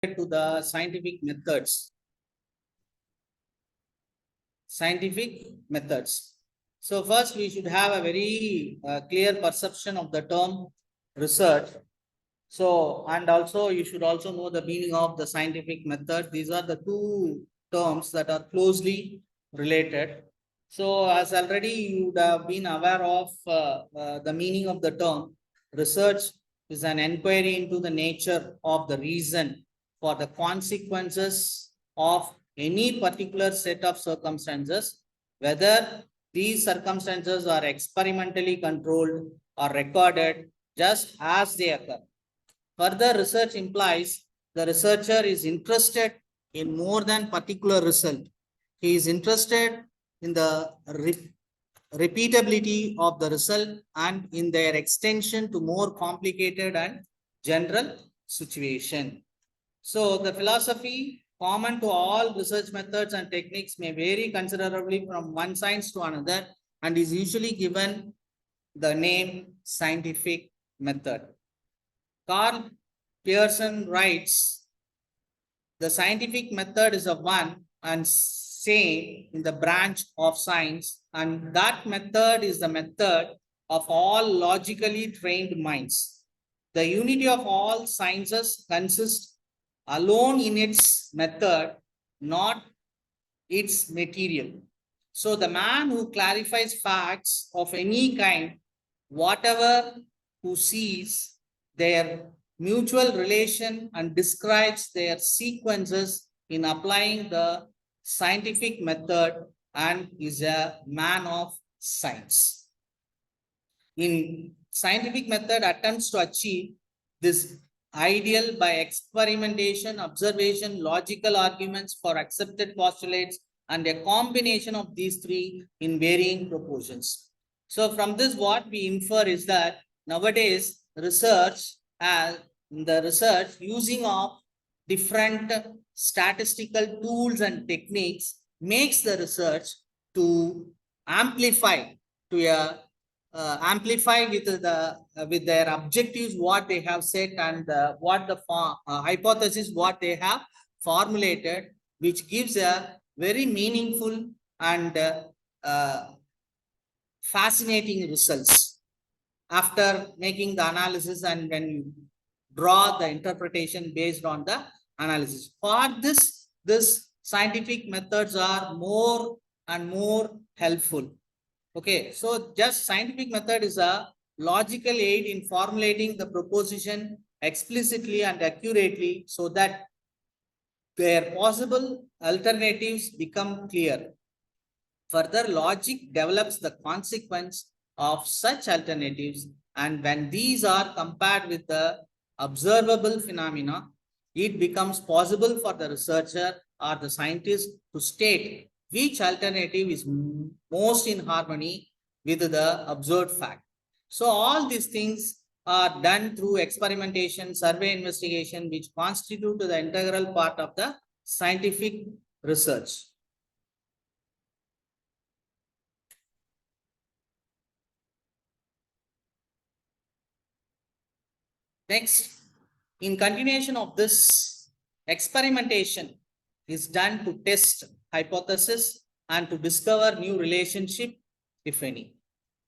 to the scientific methods. So first we should have a very clear perception of the term research. So, and also you should also know the meaning of the scientific method. These are the two terms that are closely related. So as already you would have been aware of the meaning of the term, research is an inquiry into the nature of the reason for the consequences of any particular set of circumstances, whether these circumstances are experimentally controlled or recorded just as they occur. Further research implies the researcher is interested in more than particular result. He is interested in the repeatability of the result and in their extension to more complicated and general situation. So the philosophy common to all research methods and techniques may vary considerably from one science to another and is usually given the name scientific method. Carl Pearson writes, the scientific method is a one and same in the branch of science, and that method is the method of all logically trained minds. The unity of all sciences consists alone in its method, not its material. So the man who clarifies facts of any kind, whatever, who sees their mutual relation and describes their sequences in applying the scientific method and is a man of science. In scientific method attempts to achieve this ideal by experimentation, observation, logical arguments for accepted postulates, and a combination of these three in varying proportions. So from this, what we infer is that nowadays research using of different statistical tools and techniques makes the research to amplify with their objectives what they have set and what the hypothesis what they have formulated, which gives a very meaningful and fascinating results after making the analysis and when you draw the interpretation based on the analysis. For this scientific methods are more and more helpful. Okay, so just scientific method is a logical aid in formulating the proposition explicitly and accurately so that their possible alternatives become clear. Further, logic develops the consequence of such alternatives, and when these are compared with the observable phenomena, it becomes possible for the researcher or the scientist to state which alternative is most in harmony with the observed fact. So all these things are done through experimentation, survey, investigation, which constitute the integral part of the scientific research. Next, in continuation of this, experimentation is done to test hypothesis and to discover new relationship, if any.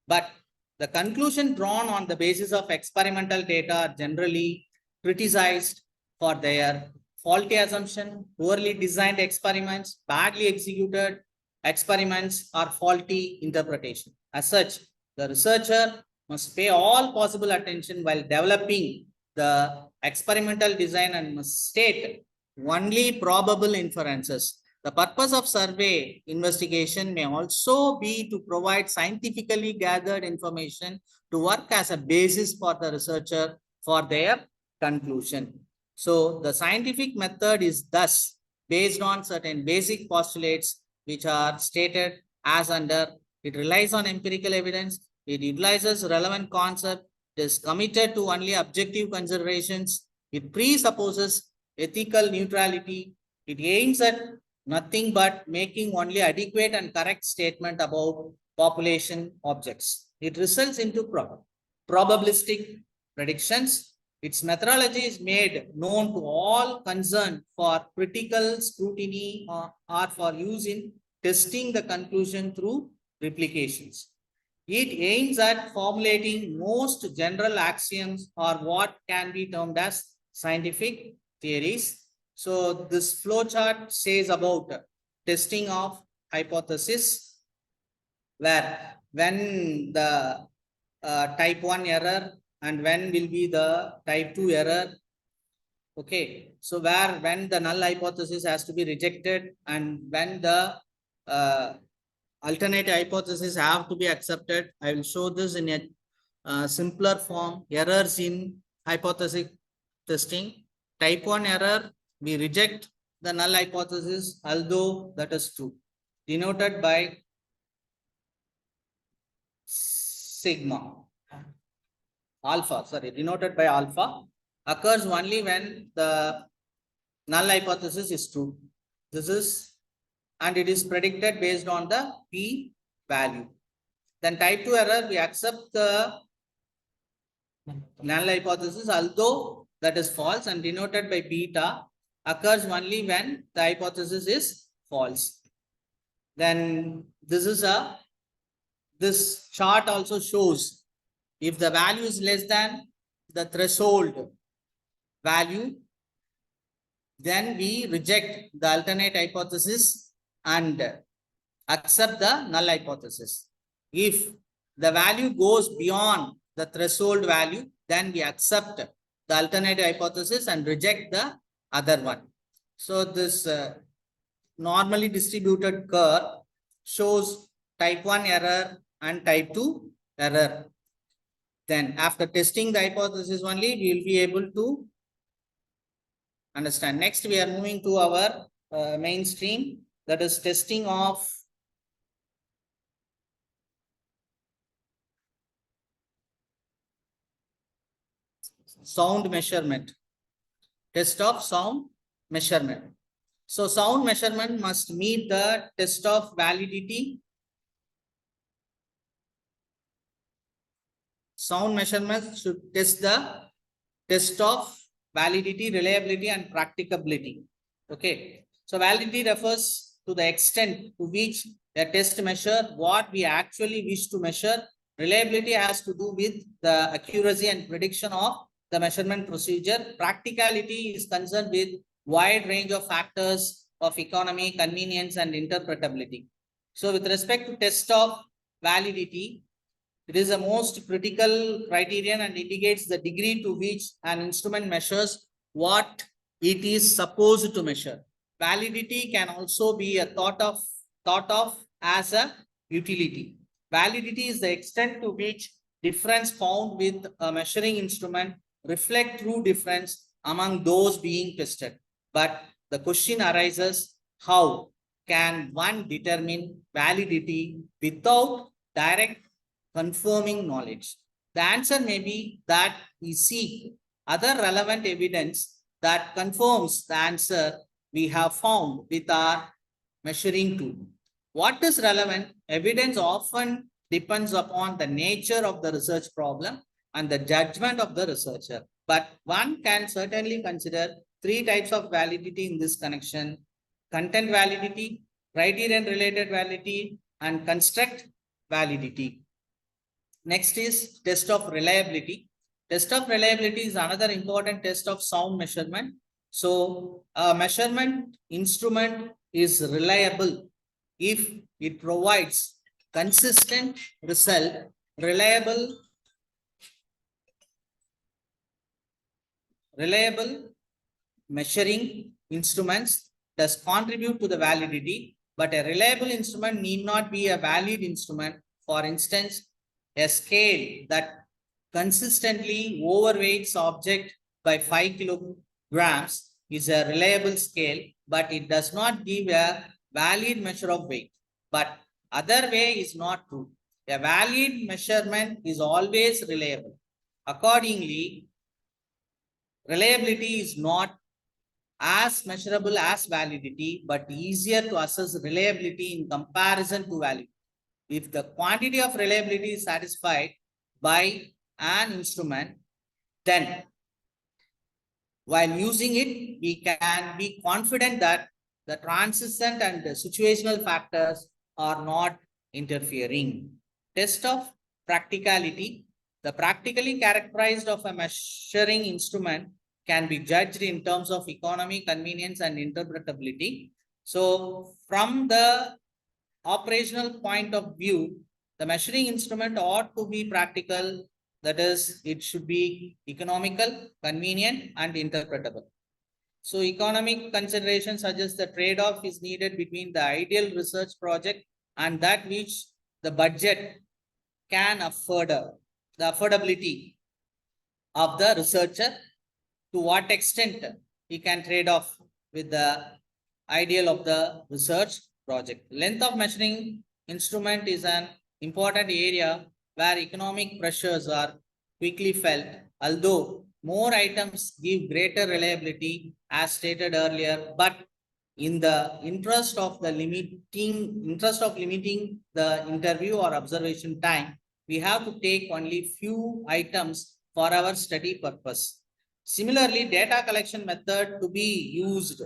But the conclusion drawn on the basis of experimental data are generally criticized for their faulty assumption, poorly designed experiments, badly executed experiments, or faulty interpretation. As such, the researcher must pay all possible attention while developing the experimental design and must state only probable inferences. The purpose of survey investigation may also be to provide scientifically gathered information to work as a basis for the researcher for their conclusion. So the scientific method is thus based on certain basic postulates which are stated as under. It relies on empirical evidence. It utilizes relevant concepts. It is committed to only objective considerations. It presupposes ethical neutrality. It aims at nothing but making only adequate and correct statement about population objects. It results into probabilistic predictions. Its methodology is made known to all concerned for critical scrutiny or for use in testing the conclusion through replications. It aims at formulating most general axioms or what can be termed as scientific theories. So this flowchart says about testing of hypothesis, where when the type 1 error and when will be the type 2 error. Okay, so when the null hypothesis has to be rejected and when the alternate hypothesis have to be accepted. I will show this in a simpler form. Errors in hypothesis testing. Type 1 error, we reject the null hypothesis, although that is true, denoted by sigma. Alpha, sorry, denoted by alpha, occurs only when the null hypothesis is true. This is, and it is predicted based on the p value. Then type 2 error, we accept the null hypothesis, although that is false, and denoted by beta, occurs only when the hypothesis is false. Then this chart also shows if the value is less than the threshold value, then we reject the alternate hypothesis and accept the null hypothesis. If the value goes beyond the threshold value, then we accept the alternate hypothesis and reject the other one. So this normally distributed curve shows type 1 error and type 2 error. Then after testing the hypothesis only, we will be able to understand. Next, we are moving to our mainstream, that is testing of sound measurement. Test of sound measurement. So sound measurement must meet the test of validity. Sound measurement should test the test of validity, reliability, and practicability. Okay. So validity refers to the extent to which a test measure what we actually wish to measure. Reliability has to do with the accuracy and prediction of the measurement procedure. Practicality is concerned with wide range of factors of economy, convenience, and interpretability. So with respect to test of validity, it is the most critical criterion and indicates the degree to which an instrument measures what it is supposed to measure. Validity can also be thought of as a utility. Validity is the extent to which difference found with a measuring instrument reflect true difference among those being tested. But the question arises, how can one determine validity without direct confirming knowledge? The answer may be that we seek other relevant evidence that confirms the answer we have found with our measuring tool. What is relevant? Evidence often depends upon the nature of the research problem and the judgment of the researcher. But one can certainly consider three types of validity in this connection: content validity, criterion related validity, and construct validity. Next is test of reliability. Test of reliability is another important test of sound measurement. So a measurement instrument is reliable if it provides consistent result. Reliable measuring instruments does contribute to the validity, but a reliable instrument need not be a valid instrument. For instance, a scale that consistently overweights object by 5 kilograms is a reliable scale, but it does not give a valid measure of weight. But other way is not true. A valid measurement is always reliable. Accordingly, reliability is not as measurable as validity, but easier to assess reliability in comparison to validity. If the quantity of reliability is satisfied by an instrument, then While using it, we can be confident that the transient and the situational factors are not interfering. Test of practicality. The practically characterized of a measuring instrument can be judged in terms of economy, convenience, and interpretability. So, from the operational point of view, the measuring instrument ought to be practical, that is, it should be economical, convenient, and interpretable. So economic consideration suggests the trade-off is needed between the ideal research project and that which the budget can afford, the affordability of the researcher, to what extent he can trade off with the ideal of the research project. Length of measuring instrument is an important area where economic pressures are quickly felt, although more items give greater reliability as stated earlier, but in the interest of limiting the interview or observation time, we have to take only few items for our study purpose. Similarly, data collection method to be used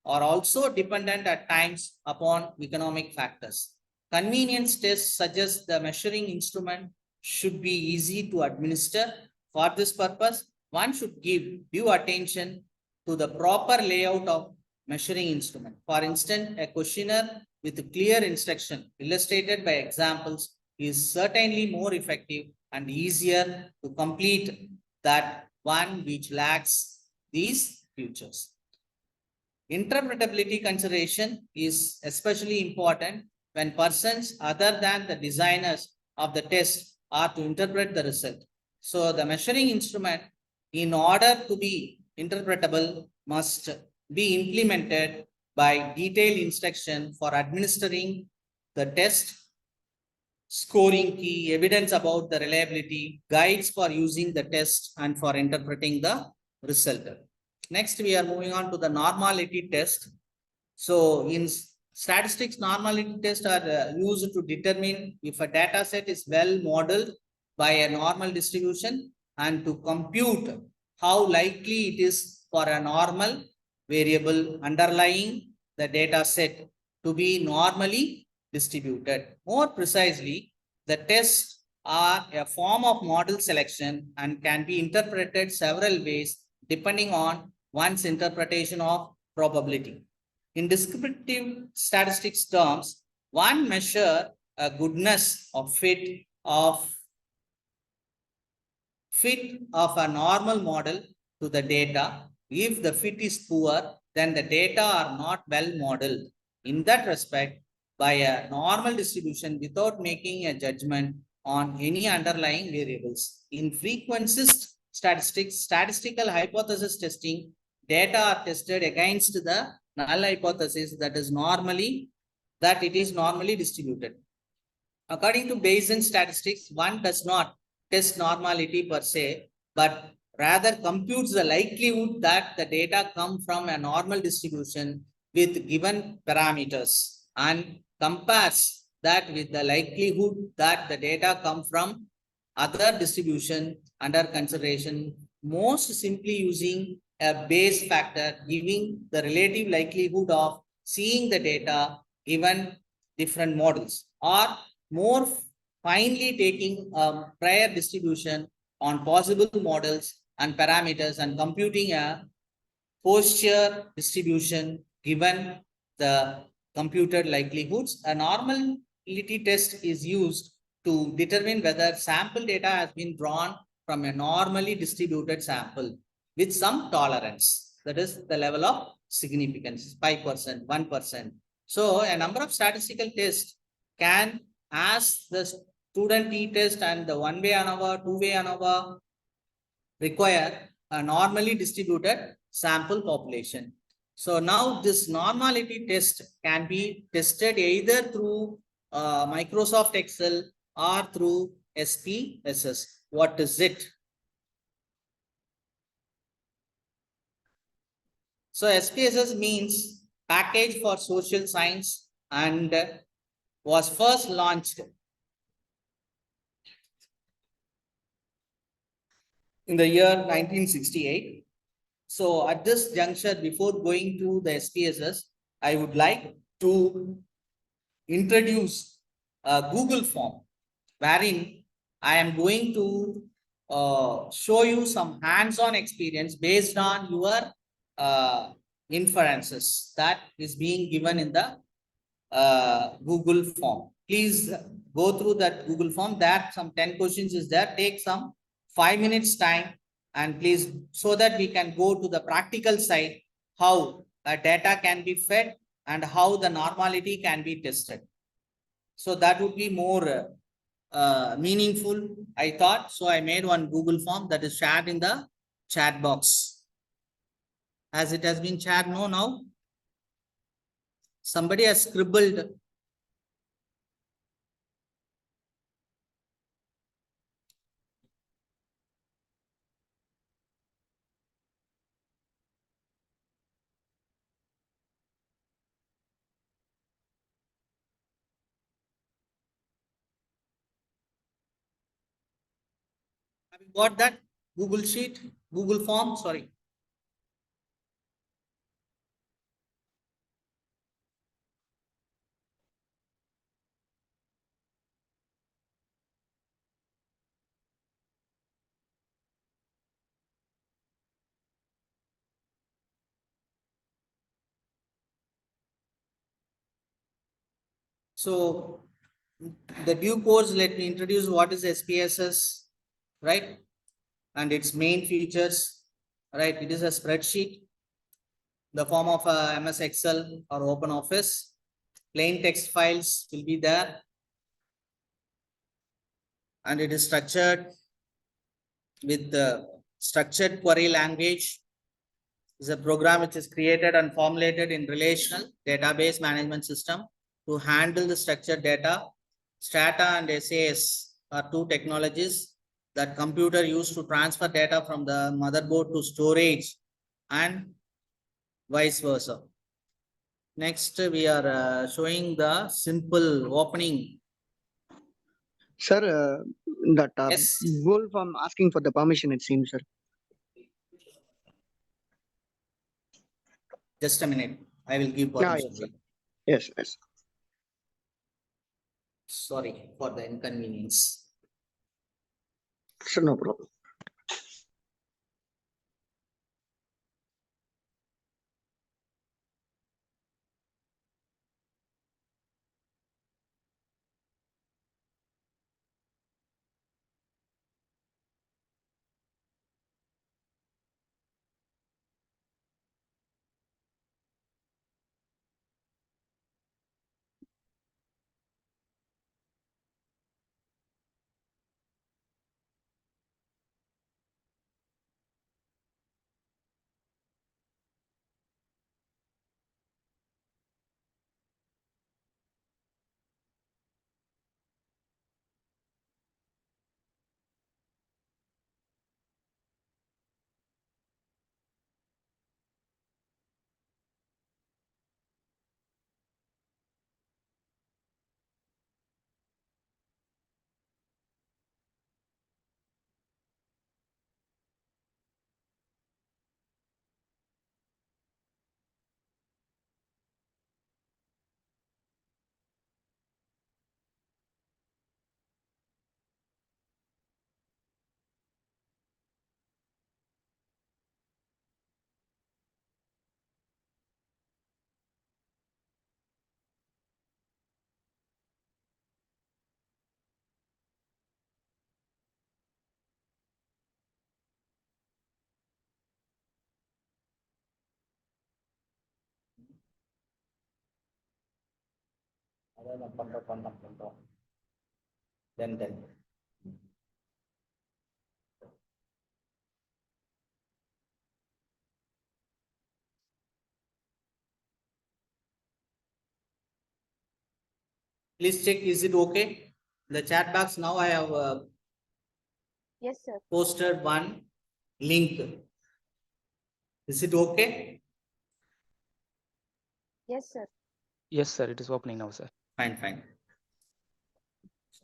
are also dependent at times upon economic factors. Convenience tests suggest the measuring instrument should be easy to administer. For this purpose, one should give due attention to the proper layout of measuring instrument. For instance, a questionnaire with clear instruction illustrated by examples is certainly more effective and easier to complete than one which lacks these features. Interpretability consideration is especially important when persons other than the designers of the test are to interpret the result. So the measuring instrument, in order to be interpretable, must be implemented by detailed instruction for administering the test, scoring key, evidence about the reliability, guides for using the test, and for interpreting the result. Next, we are moving on to the normality test. So in statistics, normality tests are used to determine if a data set is well modeled by a normal distribution and to compute how likely it is for a normal variable underlying the data set to be normally distributed. More precisely, the tests are a form of model selection and can be interpreted several ways depending on one's interpretation of probability. In descriptive statistics terms, one measure a goodness of fit of a normal model to the data. If the fit is poor, then the data are not well modeled. In that respect, by a normal distribution without making a judgment on any underlying variables. In frequentist statistics, statistical hypothesis testing, data are tested against the null hypothesis that is it is normally distributed. According to Bayesian statistics, one does not test normality per se, but rather computes the likelihood that the data come from a normal distribution with given parameters and compares that with the likelihood that the data come from other distribution under consideration, most simply using a Bayes factor giving the relative likelihood of seeing the data given different models, or more finely taking a prior distribution on possible models and parameters and computing a posture distribution given the computed likelihoods. A normality test is used to determine whether sample data has been drawn from a normally distributed sample with some tolerance. That is the level of significance, 5%, 1%. So a number of statistical tests can, as the student t-test and the one-way ANOVA, two-way ANOVA, require a normally distributed sample population. So now this normality test can be tested either through Microsoft Excel or through SPSS. What is it? So SPSS means Package for Social Science and was first launched in the year 1968. So at this juncture, before going to the SPSS, I would like to introduce a Google form wherein I am going to show you some hands-on experience based on your inferences that is being given in the Google form. Please go through that Google form. That some 10 questions is there. Take some 5 minutes time, and please, so that we can go to the practical side, how data can be fed and how the normality can be tested. So that would be more meaningful, I thought. So I made one Google form that is shared in the chat box. As it has been shared, no, now somebody has scribbled. Have you got that Google sheet, Google form? Sorry. So the due course, let me introduce what is SPSS, right? And its main features, right? It is a spreadsheet, the form of a MS Excel or Open Office. Plain text files will be there, and it is structured with the structured query language. Is a program which is created and formulated in relational database management system to handle the structured data. Strata and SAS are two technologies that computer use to transfer data from the motherboard to storage and vice versa. Next, we are showing the simple opening. Sir, that Yes, goal from asking for the permission, it seems, sir. just a minute. I will give Ah, yes, sir. permission. Yes, yes. Sorry for the inconvenience. Sir, no problem. Then. Please check, is it okay? The chat box now I have Yes, sir. posted one link. Is it okay? Yes, sir. Yes, sir. It is opening now, sir. Fine, fine.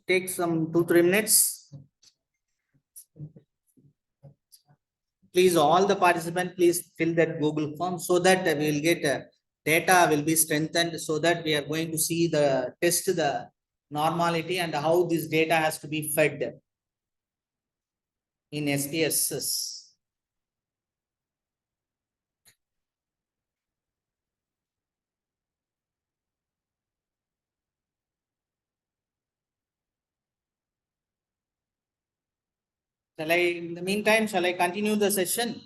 Take some 2-3 minutes. please, all the participants, please fill that Google form so that we will get data will be strengthened, so that we are going to see the test the normality and how this data has to be fed in SPSS. In the meantime, shall I continue the session?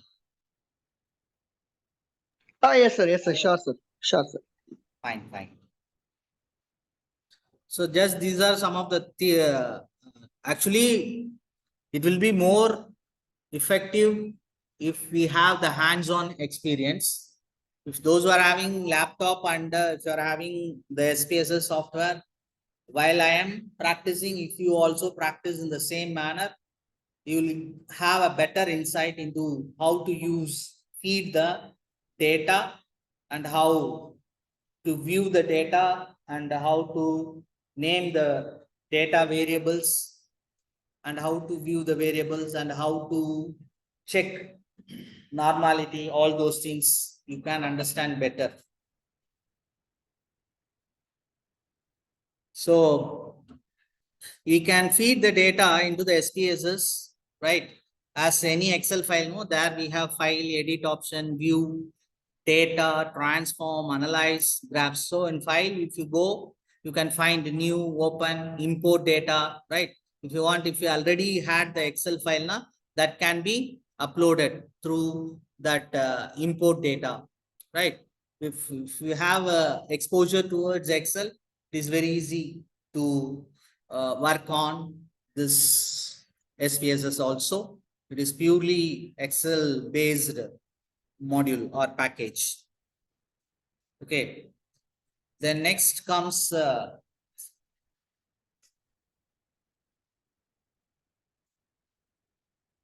Yes, sir. Yes, sir. Sure, sir. Sure, sir. Fine, fine. So just these are some of the actually it will be more effective if we have the hands-on experience. If those who are having laptop and if you are having the SPSS software, while I am practicing, if you also practice in the same manner, you will have a better insight into how to feed the data and how to view the data and how to name the data variables and how to view the variables and how to check normality, all those things you can understand better. So we can feed the data into the SPSS, right? As any Excel file, no, there we have file, edit option, view, data, transform, analyze, graphs. So in file, if you go, you can find new, open, import data, right? If you want, if you already had the Excel file now, that can be uploaded through that import data, right? If you have exposure towards Excel, it is very easy to work on this SPSS also. It is purely Excel based module or package. Okay. Then next comes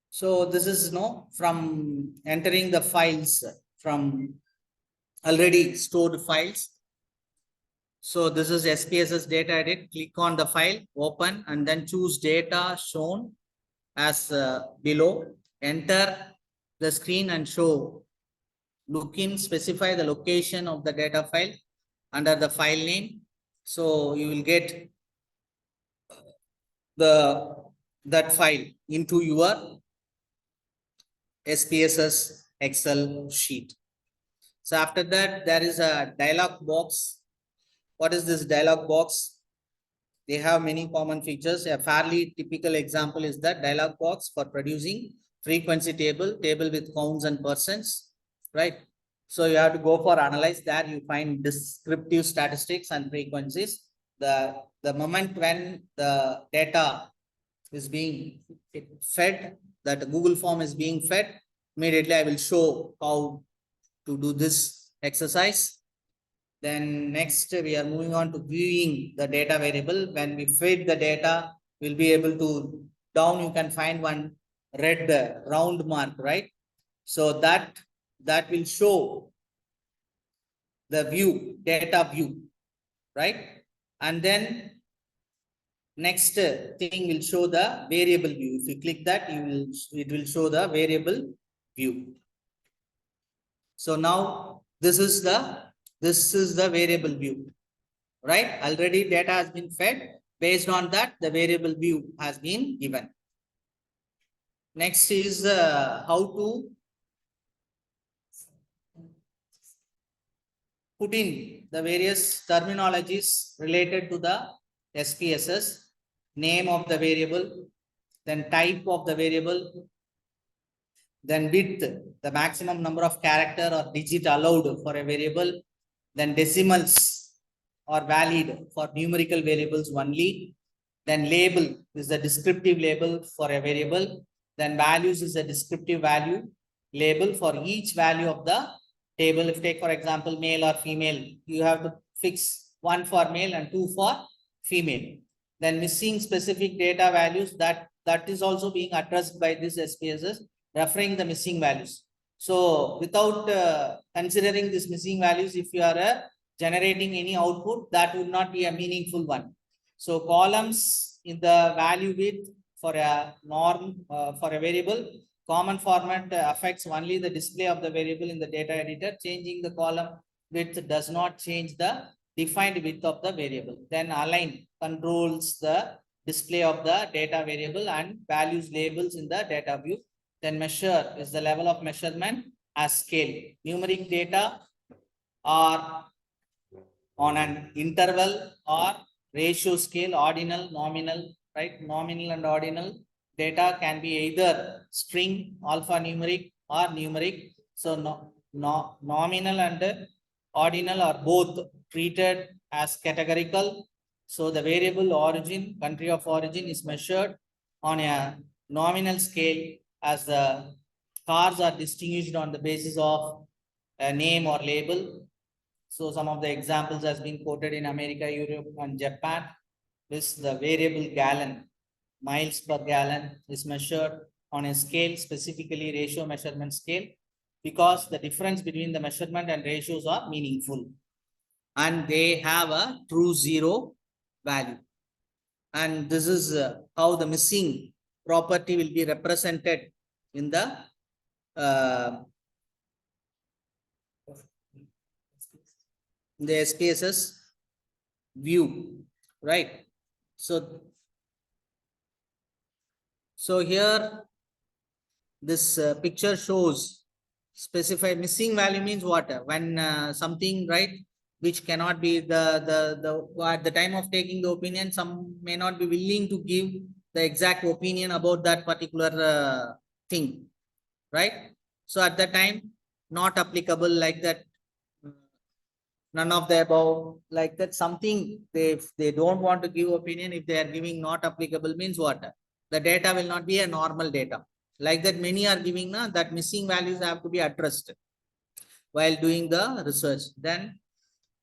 so this is from entering the files from already stored files. So this is SPSS data edit. Click on the file, open, and then choose data shown as below. Enter the screen and show. Look in, specify the location of the data file under the file name. So you will get that file into your SPSS Excel sheet. So after that, there is a dialog box. What is this dialog box? They have many common features. A fairly typical example is that dialog box for producing frequency table with counts and percents, right? So you have to go for analyze. There you find descriptive statistics and frequencies. The moment when the data is being fed, that Google form is being fed, immediately I will show how to do this exercise. Then next we are moving on to viewing the data variable. When we feed the data, we'll be able to down, you can find one red round mark, right? So that will show the view, data view, right? And then next thing will show the variable view. If you click that, it will show the variable view. So now this is the variable view, right? Already data has been fed. Based on that, the variable view has been given. Next is how to put in the various terminologies related to the SPSS, name of the variable, then type of the variable, then width, the maximum number of character or digit allowed for a variable, then decimals are valid for numerical variables only, then label is the descriptive label for a variable, then values is a descriptive value label for each value of the table. If take for example male or female, you have to fix 1 for male and 2 for female. Then missing specific data values, that is also being addressed by this SPSS, referring the missing values. So without considering these missing values, if you are generating any output, that would not be a meaningful one. So columns in the value width for a norm for a variable, Common format affects only the display of the variable in the data editor. Changing the column width does not change the defined width of the variable. Then align controls the display of the data variable and values labels in the data view. Then measure is the level of measurement as scale. Numeric data are on an interval or ratio scale, ordinal, nominal, right? Nominal and ordinal data can be either string, alphanumeric or numeric. So nominal and ordinal are both treated as categorical. So the variable origin, country of origin is measured on a nominal scale as the cars are distinguished on the basis of a name or label. So some of the examples has been quoted in America, Europe, and Japan. This the variable gallon, miles per gallon, is measured on a scale, specifically ratio measurement scale, because the difference between the measurement and ratios are meaningful, and they have a true zero value. And this is how the missing property will be represented in the SPSS view, right? So here this picture shows specified missing value means what? When something, right, which cannot be at the time of taking the opinion, some may not be willing to give the exact opinion about that particular thing, right? So at that time, not applicable, like that, none of the above, like that, something they don't want to give opinion. If they are giving not applicable means what? The data will not be a normal data. Like that, many are giving that missing values have to be addressed while doing the research. Then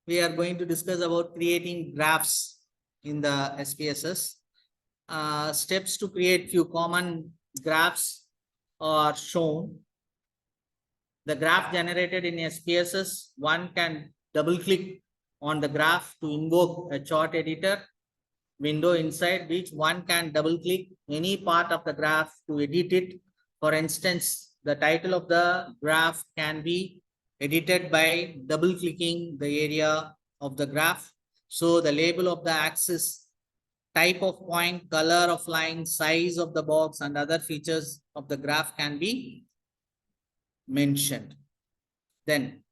we are going to discuss about creating graphs in the SPSS. Steps to create few common graphs are shown. The graph generated in SPSS, one can double click on the graph to invoke a chart editor window, inside which one can double click any part of the graph to edit it. For instance, the title of the graph can be edited by double clicking the area of the graph. So the label of the axis, type of point, color of line, size of the box, and other features of the graph can be mentioned. Then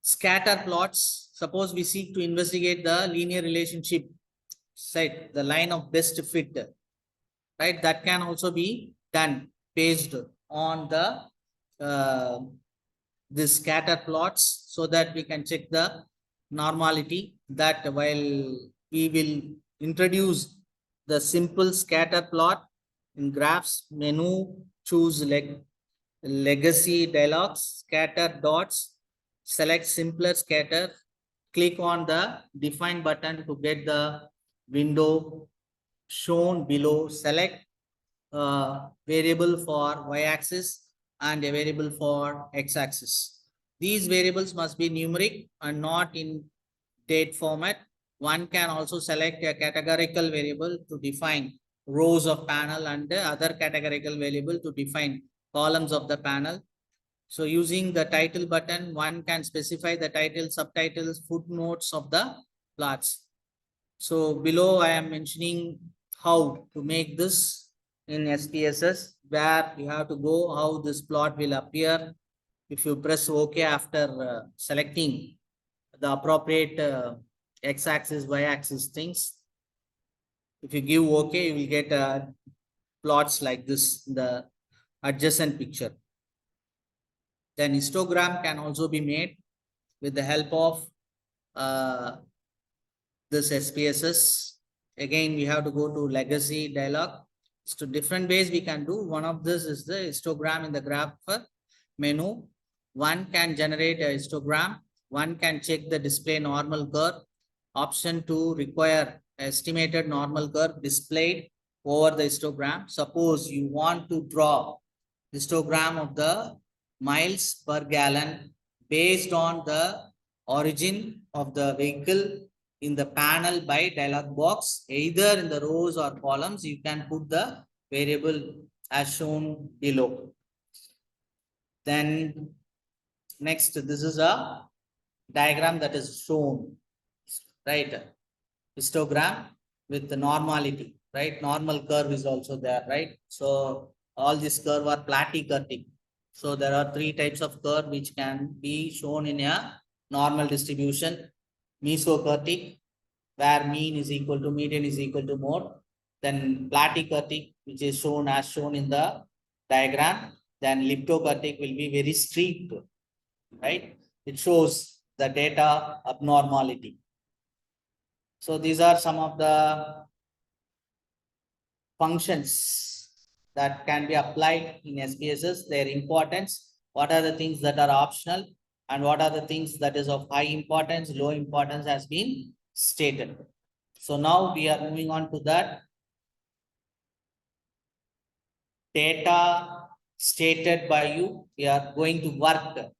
scatter plots. Suppose we seek to investigate the linear relationship, set the line of best fit, right? That can also be done based on the this scatter plots, so that we can check the normality. That while we will introduce the simple scatter plot in graphs menu, choose legacy dialogs, scatter dots, select simpler scatter, click on the define button to get the window shown below. Select variable for y-axis and a variable for x-axis. These variables must be numeric and not in date format. One can also select a categorical variable to define rows of panel and the other categorical variable to define columns of the panel. So using the title button, one can specify the title, subtitles, footnotes of the plots. So below I am mentioning how to make this in SPSS, where you have to go, how this plot will appear. If you press OK after selecting the appropriate x-axis, y-axis things, if you give OK, you will get plots like this, the adjacent picture. Then histogram can also be made with the help of this SPSS. Again, we have to go to legacy dialog. So different ways we can do. One of this is the histogram in the graph menu. One can generate a histogram. One can check the display normal curve. Option 2 require estimated normal curve displayed over the histogram. Suppose you want to draw histogram of the miles per gallon based on the origin of the vehicle in the panel by dialog box, either in the rows or columns. You can put the variable as shown below. Then next, this is a diagram that is shown, right? Histogram with the normality, right? Normal curve is also there, right? So all this curve are platykurtic. So there are three types of curve which can be shown in a normal distribution. Mesokurtic, where mean is equal to median is equal to mode. Then platykurtic, which is shown as shown in the diagram. Then leptokurtic will be very streaked, right? It shows the data abnormality. So these are some of the functions that can be applied in SPSS, their importance, what are the things that are optional, and what are the things that is of high importance, low importance has been stated. So now we are moving on to that data stated by you. We are going to work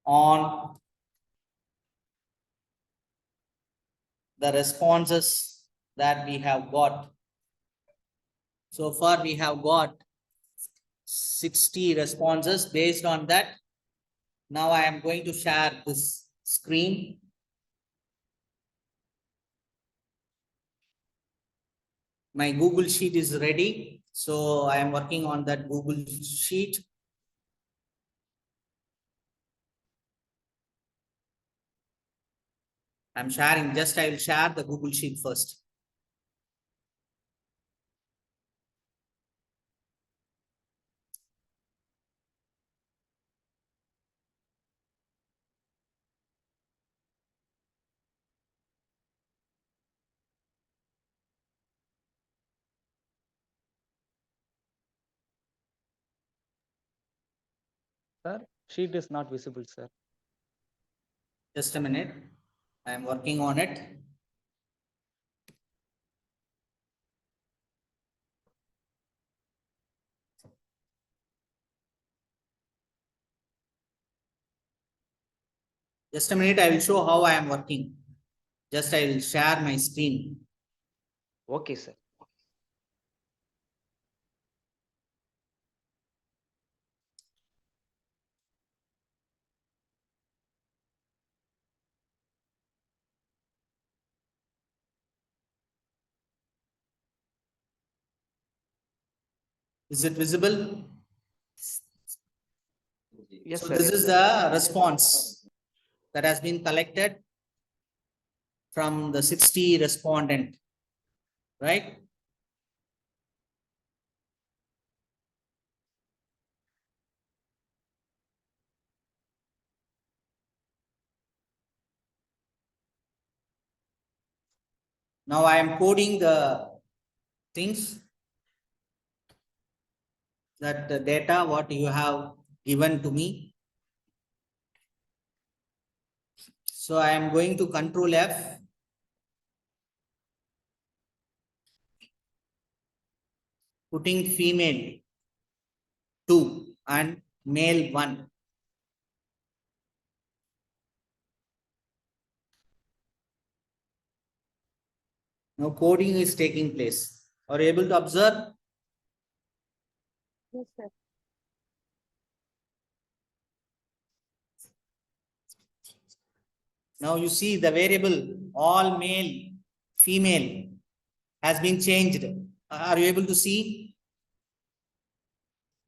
on the responses that we have got. So far we have got 60 responses. Based on that, now I am going to share this screen. My Google Sheet is ready. So I am working on that Google Sheet. I'm sharing, just I will share the Google Sheet first. Sir, sheet is not visible, sir. Just a minute. I am working on it. Just a minute, I will show how I am working. Just I will share my screen. Okay, sir. Is it visible? Yes, So sir. this Yes, is sir. the response that has been collected from the 60 respondent, right? Now I am coding the things, that the data what you have given to me. So I am going to Control F. Putting female 2 and male 1. Now coding is taking place. Are you able to observe? Yes, sir. Now you see the variable all male, female has been changed. Are you able to see?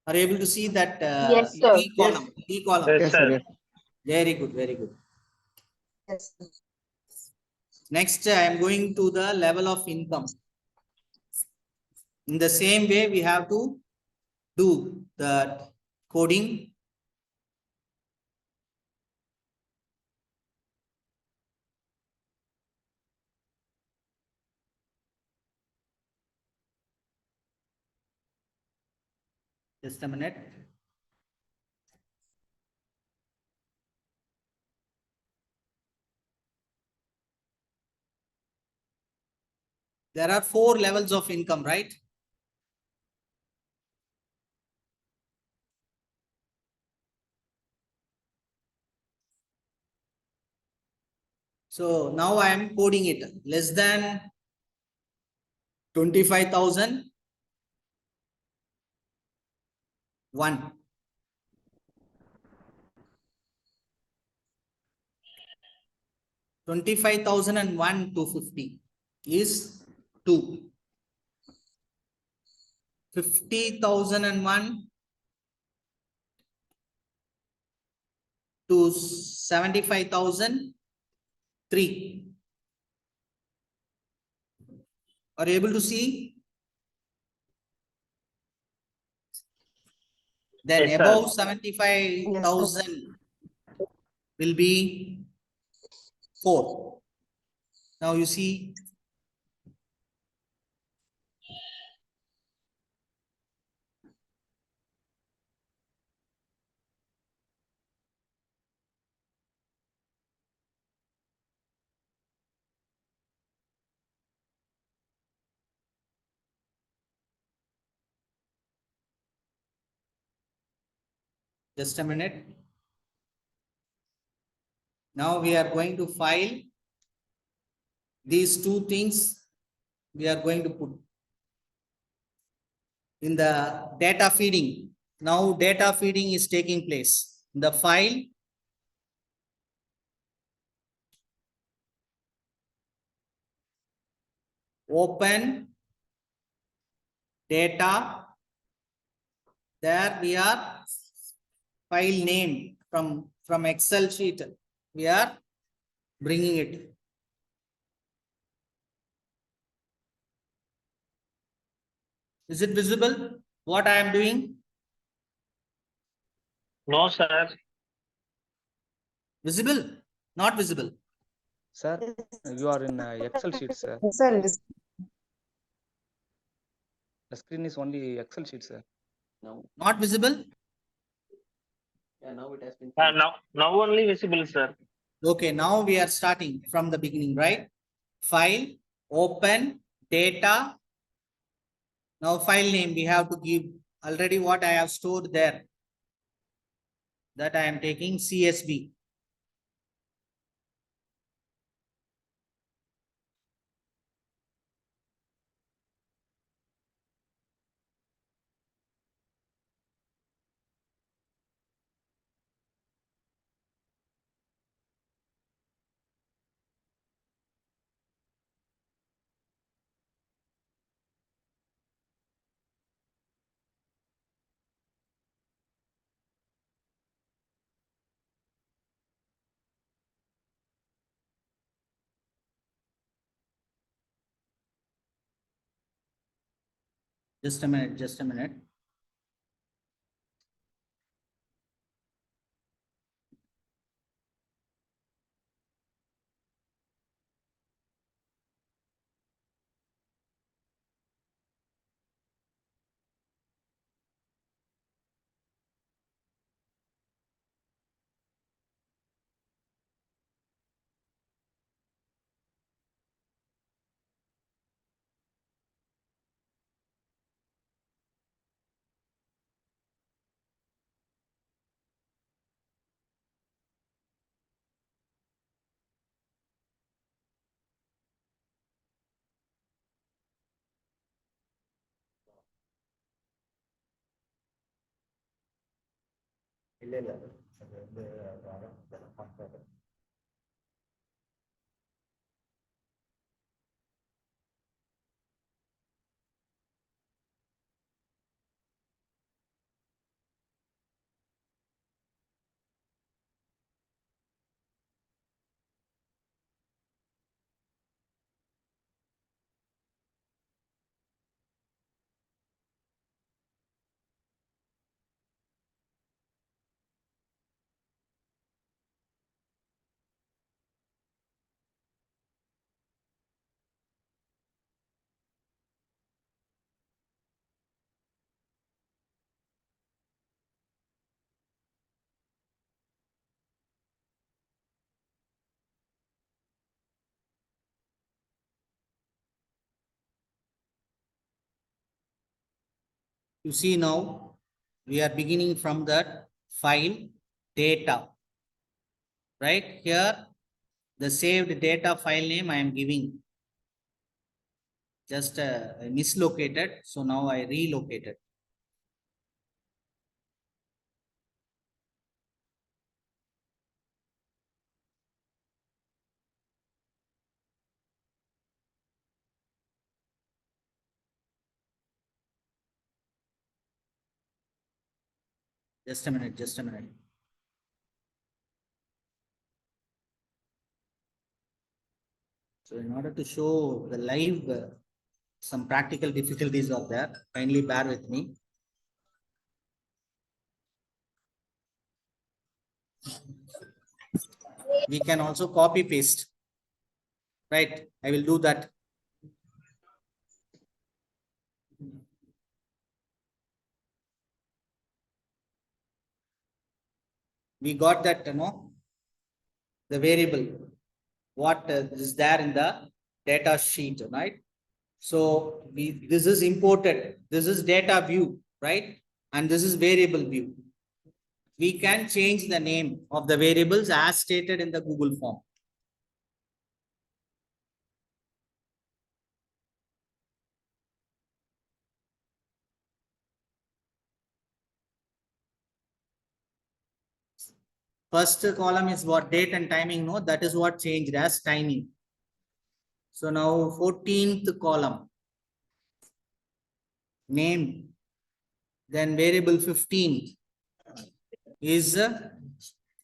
Are you able to see that Yes, sir. D column? D column. Yes, sir. Yes. Very good, very good. Yes. Next, I am going to the level of income. In the same way, we have to do the coding. Just a minute. There are 4 levels of income, right? So now I am coding it. Less than 25,000, 1. $25,001 to 50 is 2. 50,001 to 75,000 3. Are you able to see? Then Yes, sir. above 75,000 will be 4. Now you see, just a minute. Now we are going to file these two things. We are going to put in the data feeding. Now data feeding is taking place. The file open data. There we are file name from Excel sheet. We are bringing it. Is it visible what I am doing? No, sir. Visible? Not visible. Sir, you are in Excel sheet, sir. Sir, The screen is only Excel sheet, sir. Not visible? Now only visible, sir. Okay, now we are starting from the beginning, right? File, open, data. Now file name we have to give already what I have stored there. That I am taking CSV. Just a minute, just a minute. You see now, we are beginning from that file data. Right here, the saved data file name I am giving. Just mislocated. So now I relocated. Just a minute, just a minute. So in order to show the live, some practical difficulties are there. Kindly bear with me. We can also copy paste. Right, I will do that. We got that, the variable, what is there in the data sheet, right? So this is imported, this is data view, right? And this is variable view. We can change the name of the variables as stated in the Google form. First column is what, date and timing, no, that is what changed as timing. So now 14th column, name, then variable 15 is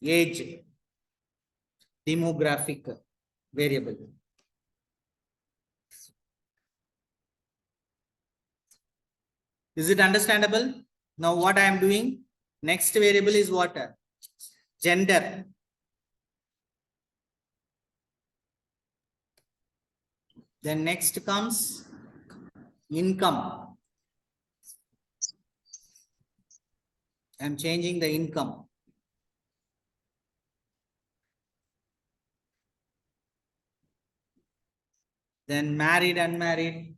age, demographic variable. Is it understandable? Now what I am doing, next variable is what? Gender. Then next comes income. I am changing the income. Then married, unmarried,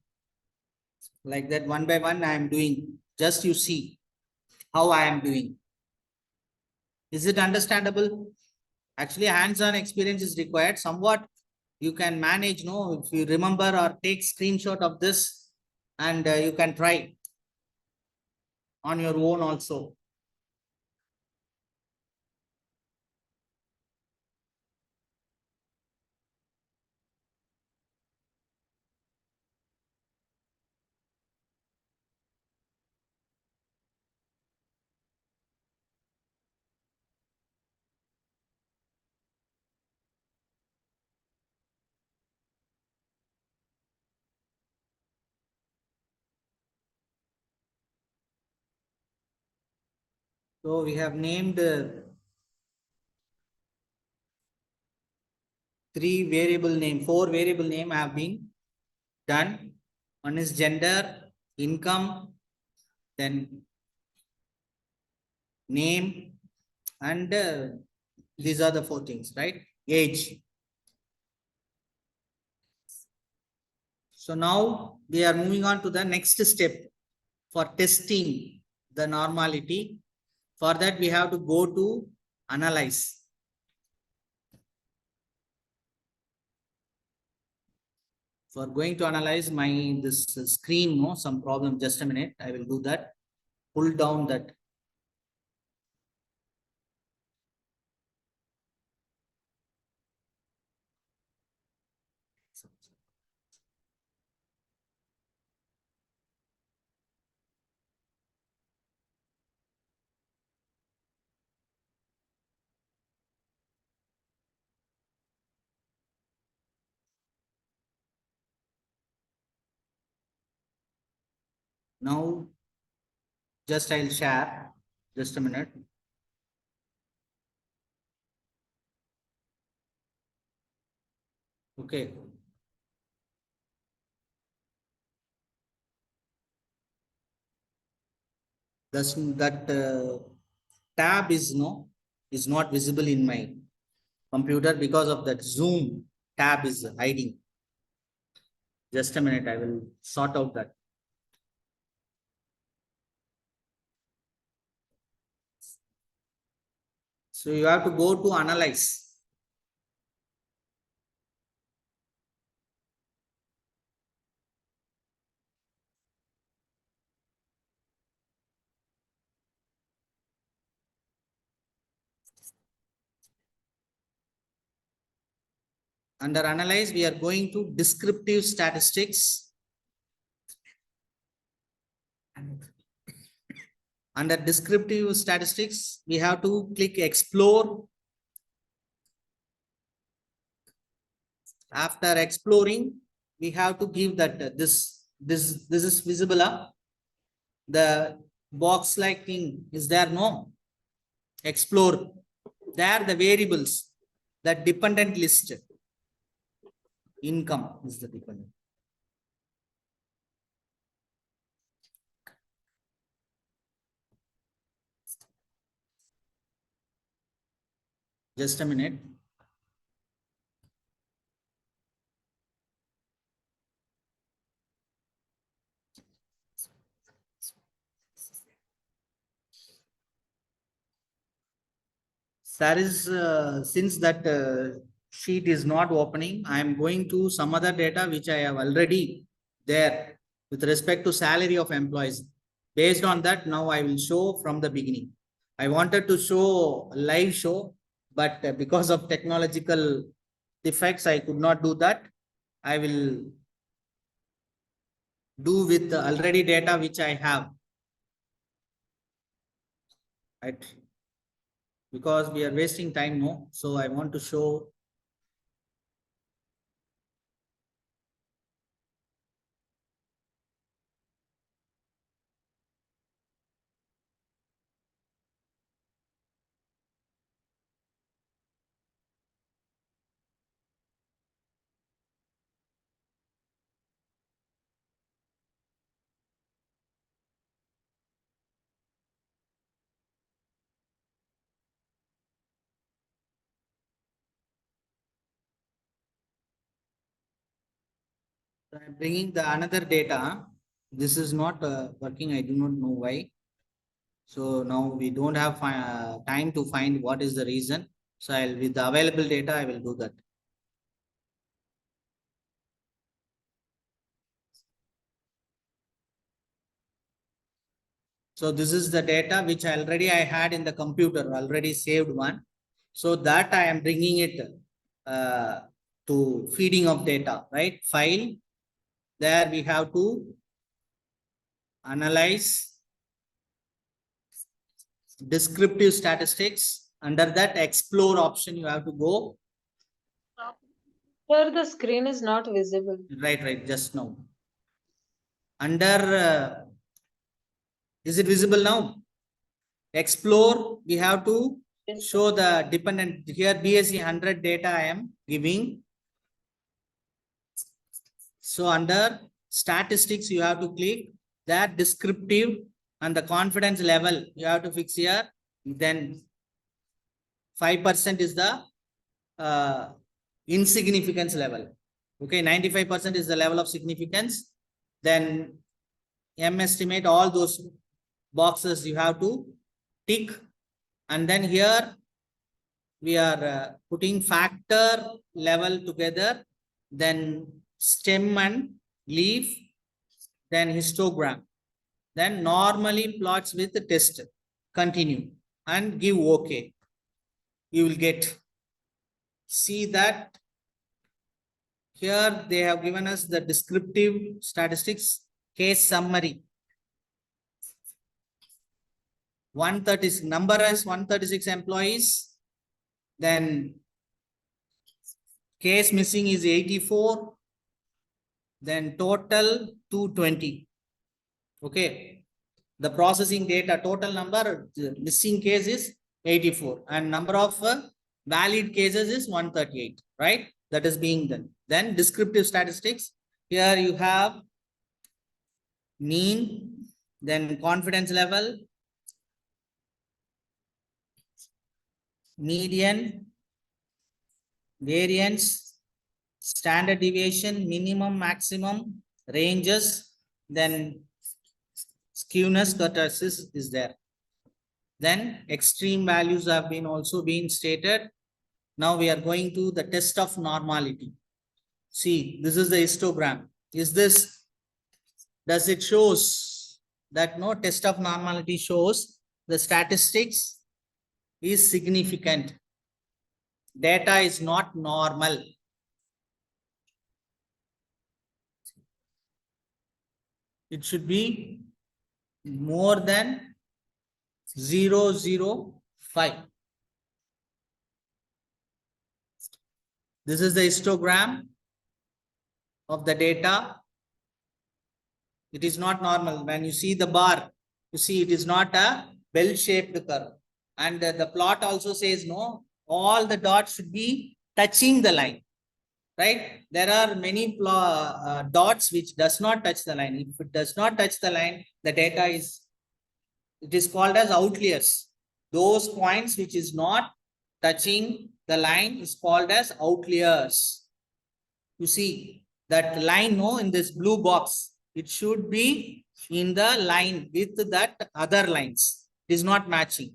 like that one by one I am doing. Just you see how I am doing. Is it understandable? Actually, hands-on experience is required. Somewhat you can manage, no, if you remember or take screenshot of this, and you can try on your own also. So we have named four variable name have been done. One is gender, income, then name, and these are the four things, right? Age. So now we are moving on to the next step for testing the normality. For that, we have to go to analyze. For going to analyze my this screen, no, some problem. Just a minute, I will do that. Pull down that. Now, just I'll share. Just a minute. Okay. That tab is not visible in my computer because of that Zoom tab is hiding. Just a minute, I will sort out that. So you have to go to analyze. Under analyze, we are going to descriptive statistics. Under descriptive statistics, we have to click explore. After exploring, we have to give that this is visible. The box like thing is there, no? Explore. There the variables, the dependent list. Income is the dependent. Just a minute. That is, since that sheet is not opening, I am going to some other data which I have already there with respect to salary of employees. Based on that, now I will show from the beginning. I wanted to show live show, but because of technological defects, I could not do that. I will do with the already data which I have. Right. Because we are wasting time, no? So I want to show. I'm bringing the another data. This is not working. I do not know why. So now we don't have time to find what is the reason. So I'll with the available data, I will do that. So this is the data which already I had in the computer, already saved one. So that I am bringing it to feeding of data, right? File. There we have to analyze descriptive statistics. Under that explore option, you have to go. Sir, the screen is not visible. Right, just now. Under, is it visible now? Explore, we have to show the dependent. Here BSc 100 data I am giving. So under statistics, you have to click that descriptive and the confidence level you have to fix here. Then 5% is the insignificance level. Okay, 95% is the level of significance. Then M estimate, all those boxes you have to tick. And then here we are putting factor level together, then stem and leaf, then histogram, then normally plots with the test. Continue and give OK. You will get. See that here they have given us the descriptive statistics case summary. 136 number is 136 employees. Then case missing is 84. Then total 220. Okay. The processing data total number missing case is 84 and number of valid cases is 138, right? That is being done. Then descriptive statistics. Here you have mean, then confidence level, median, variance, standard deviation, minimum, maximum, ranges, then skewness kurtosis is there. Then extreme values have been also been stated. Now we are going to the test of normality. See, this is the histogram. Is this, does it shows that no test of normality shows the statistics is significant. Data is not normal. It should be more than 005. This is the histogram of the data. It is not normal. When you see the bar, you see it is not a bell-shaped curve. And the plot also says no, all the dots should be touching the line, right? There are many dots which does not touch the line. If it does not touch the line, the data is, it is called as outliers. Those points which is not touching the line is called as outliers. You see that line, no, in this blue box, it should be in the line with that other lines. It is not matching,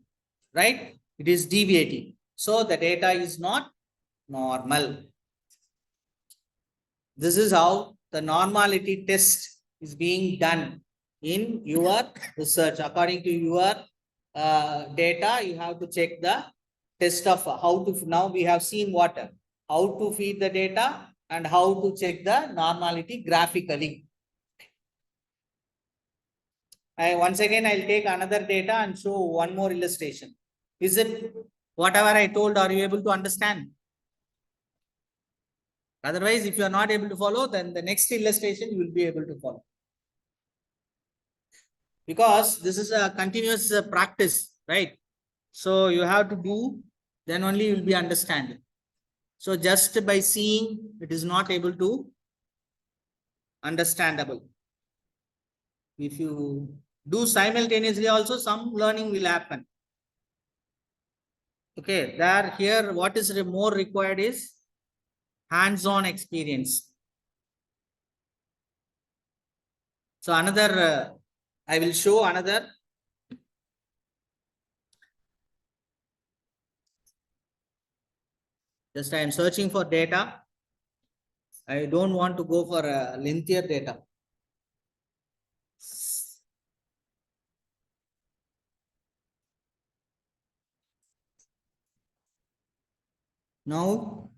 right? It is deviating. So the data is not normal. This is how the normality test is being done in your research. According to your data, you have to check the test of how to, now we have seen what, how to feed the data and how to check the normality graphically. Once again, I'll take another data and show one more illustration. Is it whatever I told, are you able to understand? Otherwise, if you are not able to follow, then the next illustration you will be able to follow. Because this is a continuous practice, right? So you have to do, then only you will be understanding. So just by seeing, it is not able to understandable. If you do simultaneously also, some learning will happen. Okay, there here what is more required is hands-on experience. So another, I will show another. Just I am searching for data. I don't want to go for a lengthier data. Now,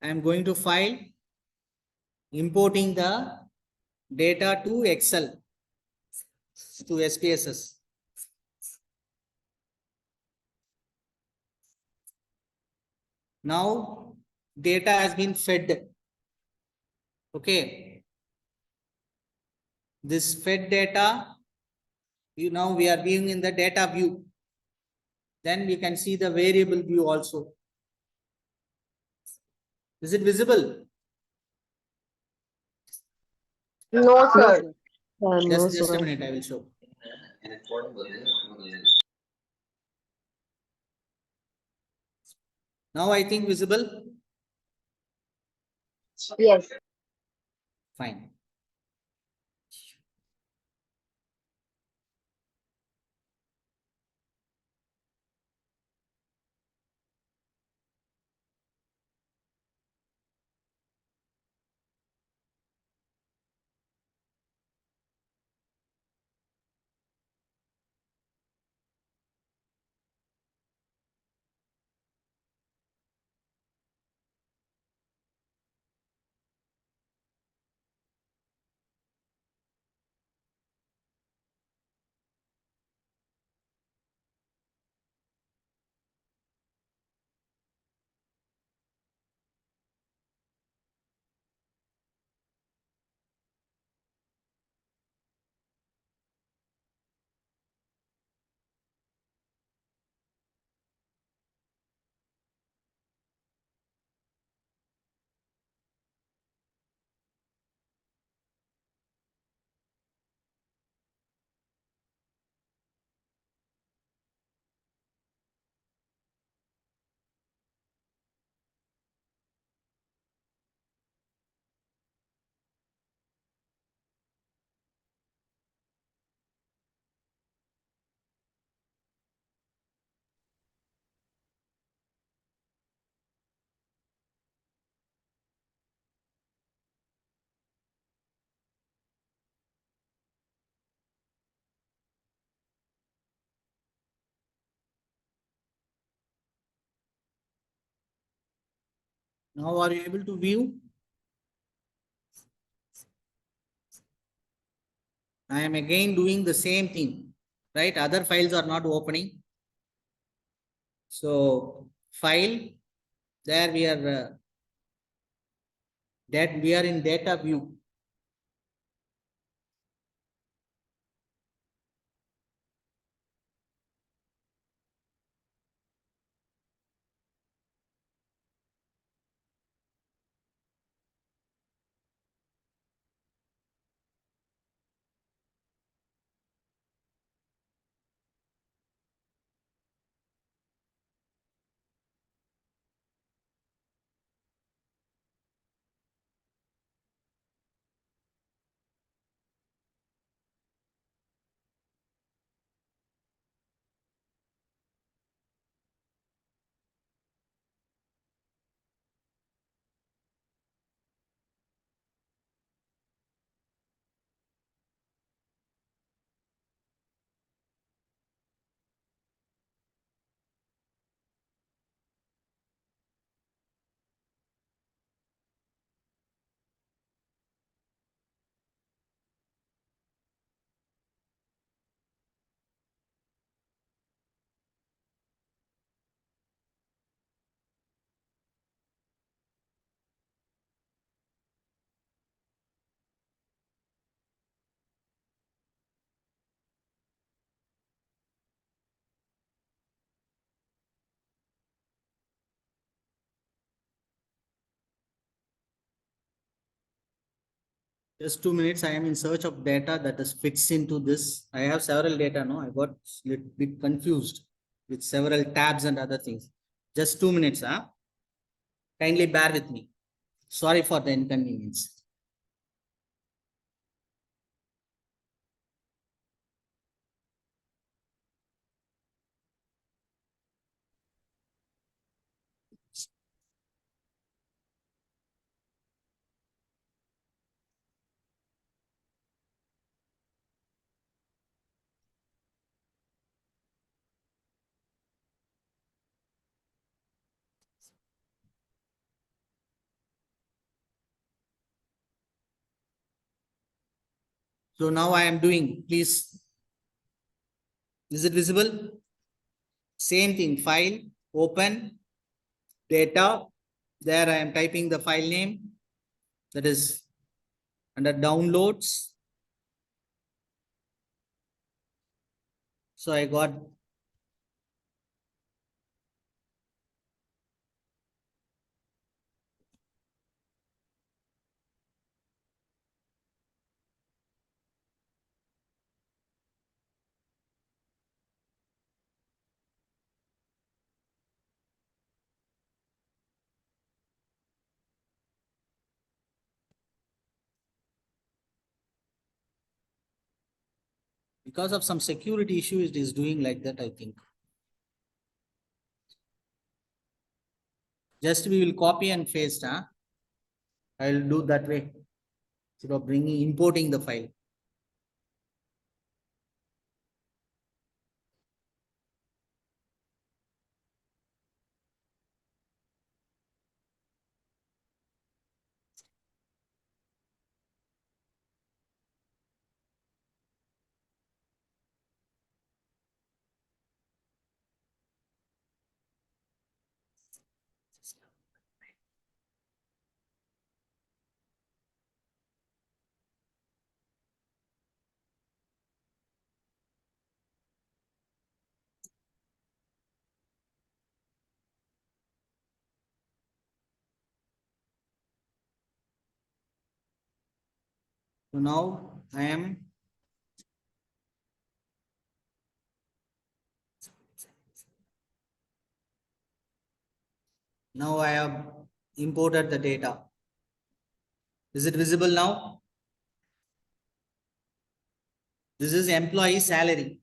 I am going to file, importing the data to Excel, to SPSS. Now, data has been fed. Okay. This fed data, now we are being in the data view. Then we can see the variable view also. Is it visible? No, sir. Just a minute, I will show. Now I think visible. Yes. Fine. Now are you able to view? I am again doing the same thing, right? Other files are not opening. So file, there we are, that we are in data view. Just 2 minutes. I am in search of data that is fits into this. I have several data. No, I got a little bit confused with several tabs and other things. Just 2 minutes. Huh? Kindly bear with me. Sorry for the inconvenience. So now I am doing, please. Is it visible? Same thing, file, open, data. There I am typing the file name, that is under downloads. So I got because of some security issue, it is doing like that, I think. Just we will copy and paste. Huh? I will do that way. Instead of bringing, importing the file. So now I am now I have imported the data. Is it visible now? This is employee salary.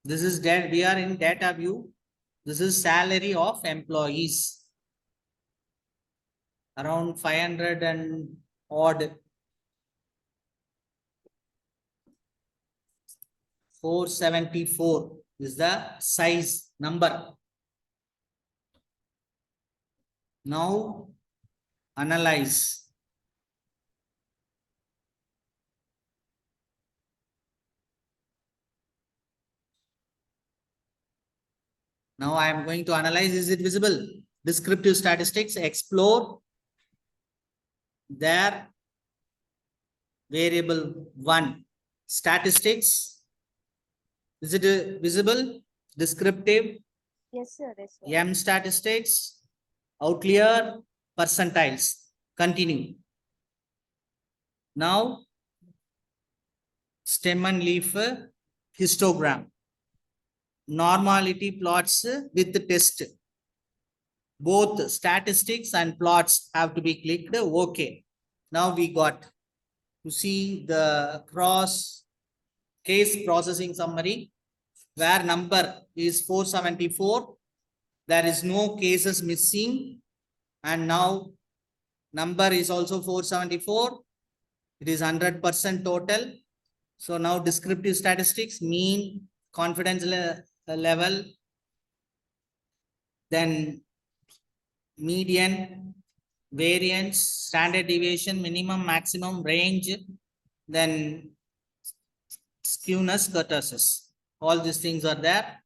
This is that we are in data view. This is salary of employees. Around 500 and odd. 474 is the size number. Now analyze. Now I am going to analyze, is it visible? Descriptive statistics, explore their variable 1. Statistics, is it visible? Descriptive, Yes, sir. Yes, sir. M statistics, outlier, percentiles. Continue. Now, stem and leaf histogram. Normality plots with the test. Both statistics and plots have to be clicked. Okay. Now we got to see the cross case processing summary where number is 474. There is no cases missing. And now number is also 474. It is 100% total. So now descriptive statistics, mean, confidence level, then median, variance, standard deviation, minimum, maximum, range, then skewness, kurtosis. All these things are there.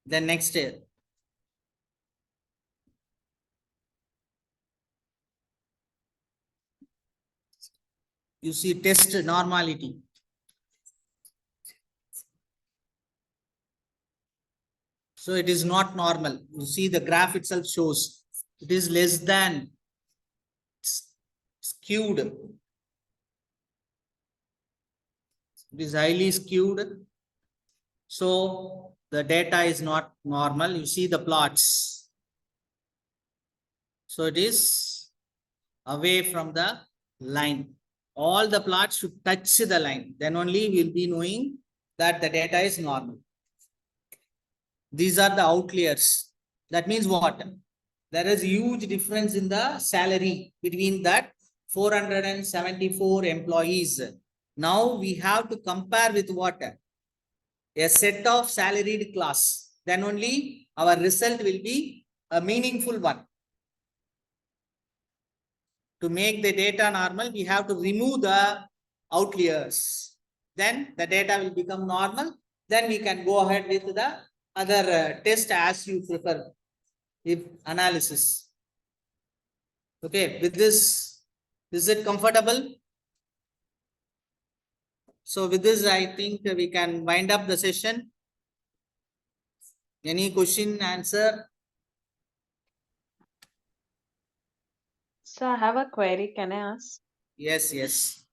Then next year. You see test normality. So it is not normal. You see the graph itself shows it is less than skewed. It is highly skewed. So the data is not normal. You see the plots. So it is away from the line. All the plots should touch the line. Then only we'll be knowing that the data is normal. These are the outliers. That means what? There is huge difference in the salary between that 474 employees. Now we have to compare with what? A set of salaried class. Then only our result will be a meaningful one. To make the data normal, we have to remove the outliers. Then the data will become normal. Then we can go ahead with the other test as you prefer. If analysis. Okay, with this, is it comfortable? So with this, I think we can wind up the session. Any question, answer? So I have a query. Can I ask? Yes, yes.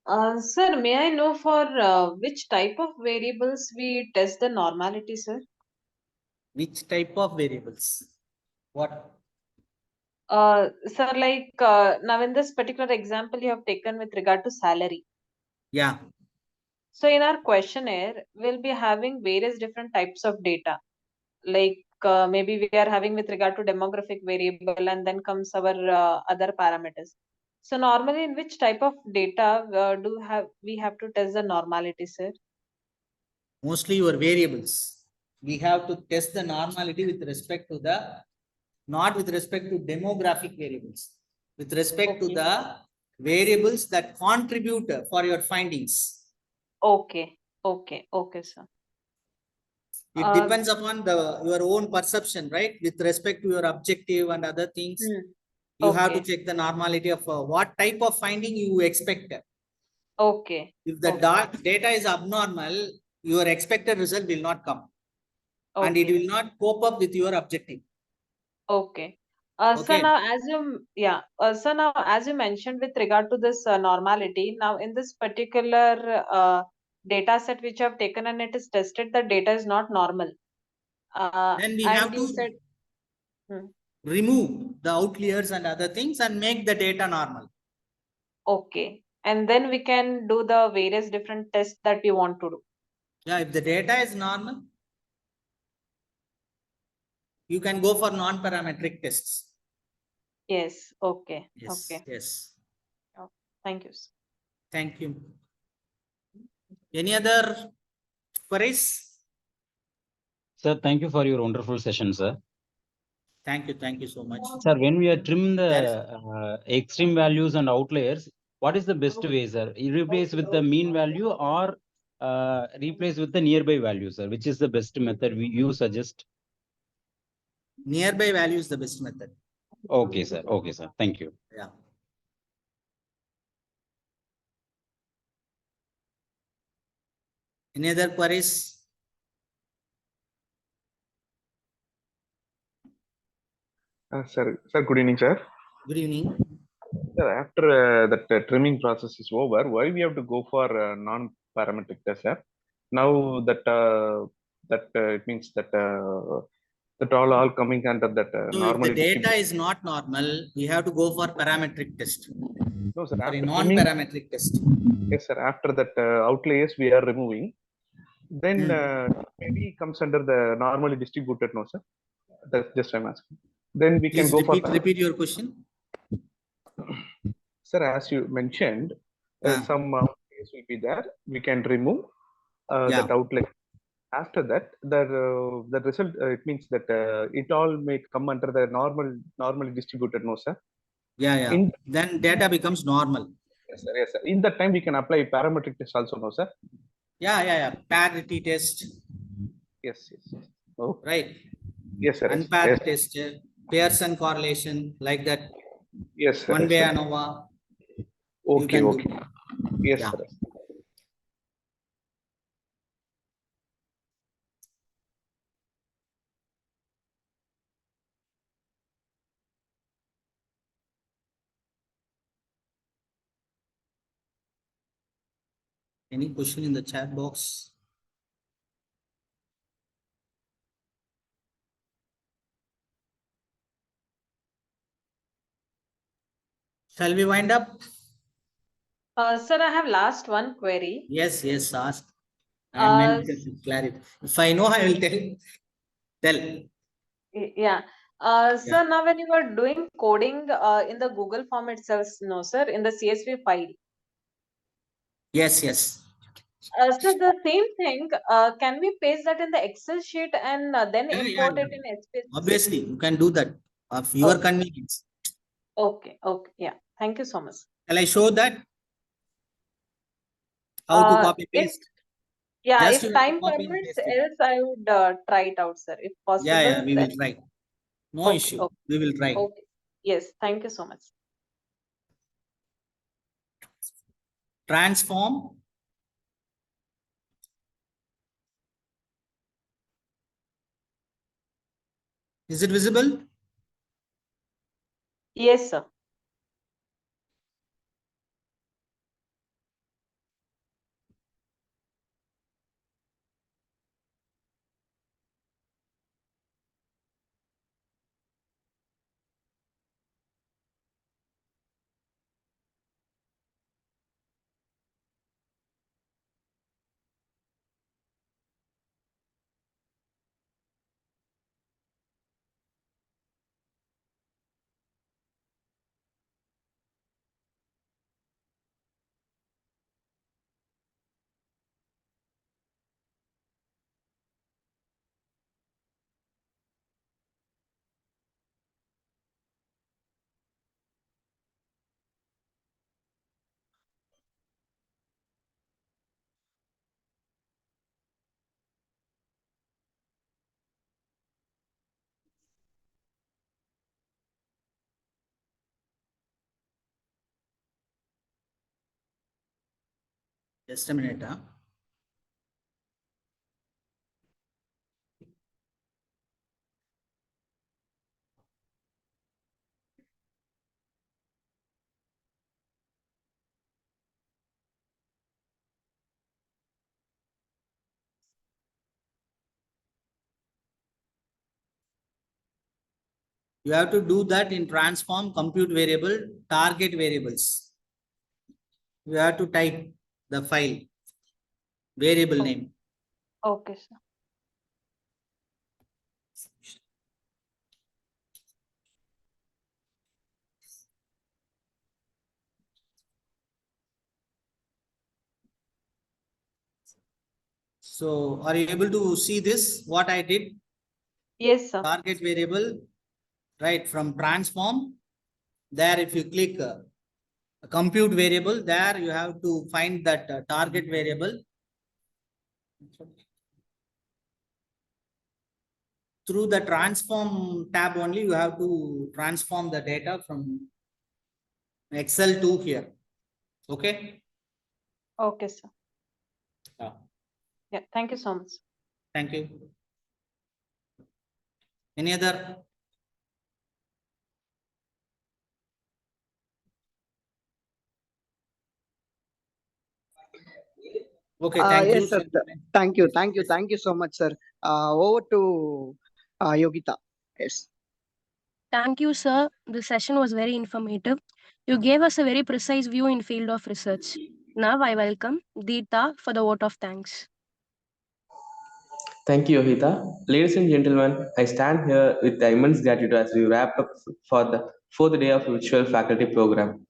Sir, may I know for which type of variables we test the normality, sir? Which type of variables? What? Sir, like now in this particular example you have taken with regard to salary. Yeah. So in our questionnaire, we'll be having various different types of data. Like maybe we are having with regard to demographic variable, and then comes our other parameters. So normally, in which type of data we have to test the normality, sir? Mostly your variables. We have to test the normality with respect to the, not with respect to demographic variables, with respect to Okay. the variables that contribute for your findings. Okay, okay, sir. It depends upon your own perception, right? With respect to your objective and other things, you have to Okay, check the normality of what type of finding you expect. okay, If the okay, data is abnormal, your expected result will not come, and it okay, will not cope up with your objective. okay. So Okay. now, as you mentioned with regard to this normality, now in this particular data set which you have taken and it is tested, the data is not normal. Then we And have you to said, hmm, remove the outliers and other things and make the data normal. okay. And then we can do the various different tests that we want to do. Yeah, if the data is normal, you can go for non-parametric tests. Yes, okay, Yes, okay. yes. Thank you, sir. Thank you. Any other queries? Sir, thank you for your wonderful session, sir. Thank you so much. Sir, when we are trim the There- extreme values and outliers, what is the best way, sir? You replace with the mean value or replace with the nearby value, sir. Which is the best method you suggest? Nearby value is the best method. Okay, sir. Okay, sir. Thank you. Yeah. Any other queries? Sir, good evening, sir. Good evening. Sir, after that trimming process is over, why we have to go for non-parametric test, sir? Now that it means that that all coming under that So if the normally data is not normal, we have to go for parametric test. No, sir. Sorry, After trimming, non-parametric test. yes, sir. After that outliers we are removing, then maybe comes under the normally distributed, no, sir. That's just I'm asking. Then we can Please go for repeat your question. Sir, as you mentioned, some outliers will be there. We can remove that outlier. After that, the result it means that it all may come under the normally distributed, no, sir. Yeah. Then data becomes normal. Yes, sir. Yes, sir. In that time, we can apply parametric test also, no, sir. Yeah. Parity test. Yes. Oh. Right. Yes, sir. Unpaired Yes. test, Pearson correlation, like that. Yes, sir. One way Yes, ANOVA. okay. Do. Yes, Yeah. sir. Any question in the chat box? Shall we wind up? Sir, I have last one query. Yes, ask. I meant clarity. If I know, I will tell. Yeah. Sir, now when you are doing coding in the Google form itself, no, sir, in the CSV file. Yes. So the same thing, can we paste that in the Excel sheet and then import it in SPSS? Obviously, you can do that of your convenience. Okay. Yeah. Thank you so much. Shall I show that? How to copy paste? Just if time permits, else I would try it out, sir. If possible. Yeah, we will try. No issue. Okay. We will try. Okay. Yes. Thank you so much. Transform. Is it visible? Yes, sir. Just a minute. You have to do that in transform compute variable, target variables. You have to type the file, variable name. Okay, sir. So are you able to see this? What I did? Yes, sir. Target variable, right? From transform, there if you click a compute variable, there you have to find that target variable. Through the transform tab only, you have to transform the data from Excel to here. Okay. Okay, sir. Yeah. Yeah, thank you so much. Thank you. Any other? Okay, thank you. Yes, sir. Thank you. Thank you. Thank you so much, sir. Over to Yogita. Yes. Thank you, sir. The session was very informative. You gave us a very precise view in field of research. Now I welcome Deeta for the vote of thanks. Thank you, Ohita. Ladies and gentlemen, I stand here with the immense gratitude as we wrap up for the fourth day of virtual faculty program.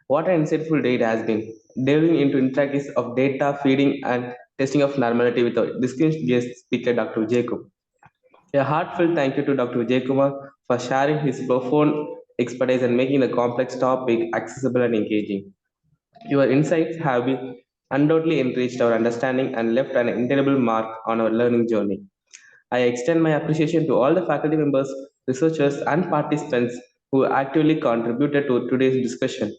What an insightful day it has been, delving into intricacies of data feeding and testing of normality with our distinguished guest speaker, Dr. Jacob. A heartfelt thank you to Dr. Kumar for sharing his profound expertise and making the complex topic accessible and engaging. Your insights have been undoubtedly enriched our understanding and left an indelible mark on our learning journey. I extend my appreciation to all the faculty members, researchers, and participants who actively contributed to today's discussion.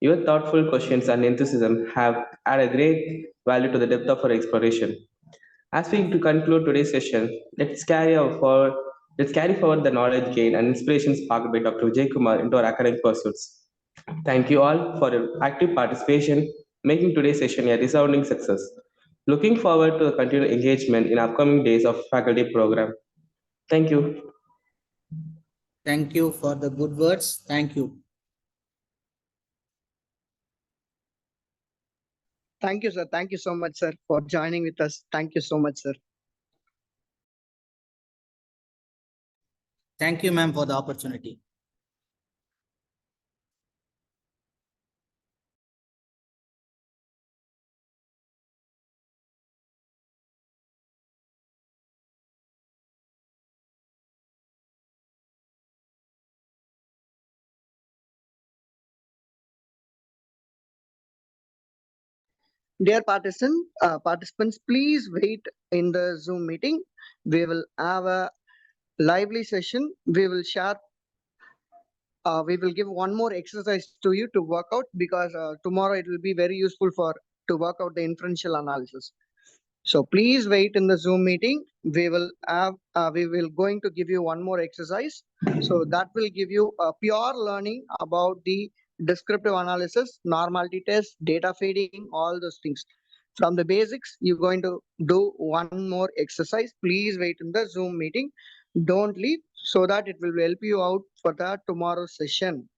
Your thoughtful questions and enthusiasm have added great value to the depth of our exploration. As we to conclude today's session, let's carry forward the knowledge gain and inspiration sparked by Dr. Vijay Kumar into our academic pursuits. Thank you all for your active participation, making today's session a resounding success. Looking forward to the continued engagement in upcoming days of faculty program. Thank you. Thank you for the good words. Thank you. Thank you, sir. Thank you so much, sir, for joining with us. Thank you so much, sir. Thank you, ma'am, for the opportunity. Dear participants, please wait in the Zoom meeting. We will have a lively session. We will give one more exercise to you to work out, because tomorrow it will be very useful to work out the inferential analysis. So please wait in the Zoom meeting. We will going to give you one more exercise. So that will give you a pure learning about the descriptive analysis, normality test, data feeding, all those things. From the basics, you're going to do one more exercise. Please wait in the Zoom meeting. Don't leave, so that it will help you out for the tomorrow session.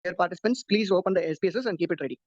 Dear participants, please open the SPSS and keep it ready.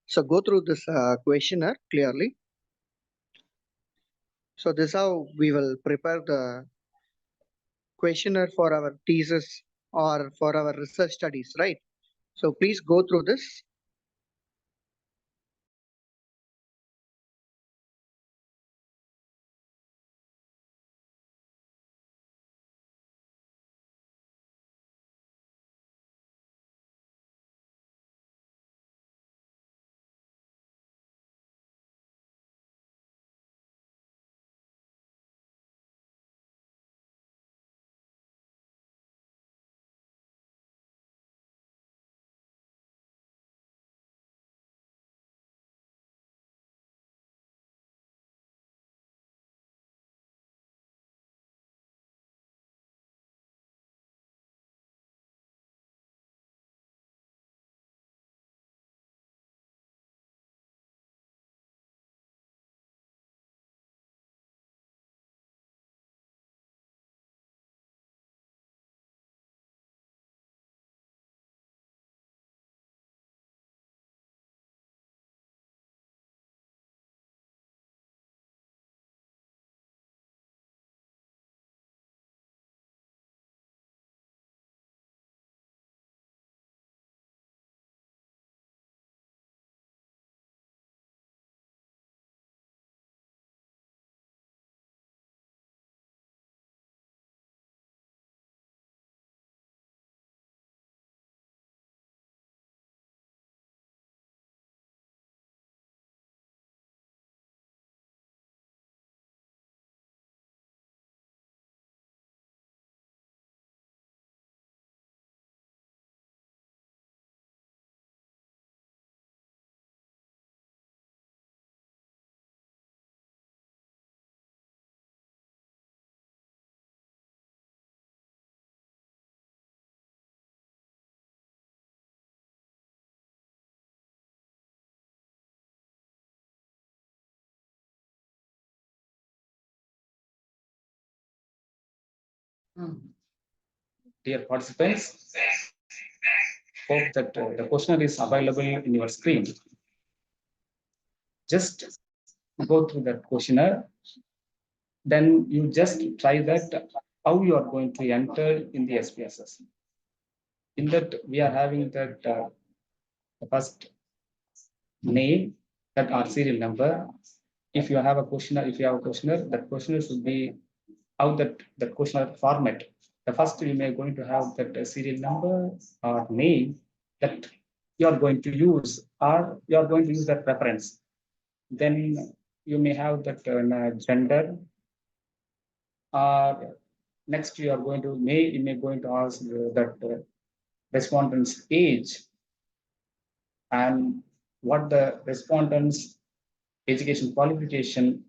So go through this questionnaire clearly. So this is how we will prepare the questionnaire for our thesis or for our research studies, right? So please go through this. Dear participants, hope that the questionnaire is available in your screen. Just go through that questionnaire, then you just try that how you are going to enter in the SPSS. In that, we are having that the first name, that our serial number. If you have a questionnaire, that questionnaire should be how that questionnaire format. The first you may going to have that serial number or name that you are going to use, or you are going to use that reference. Then you may have that gender, or next you are going to you may going to ask that respondent's age and what the respondent's education qualification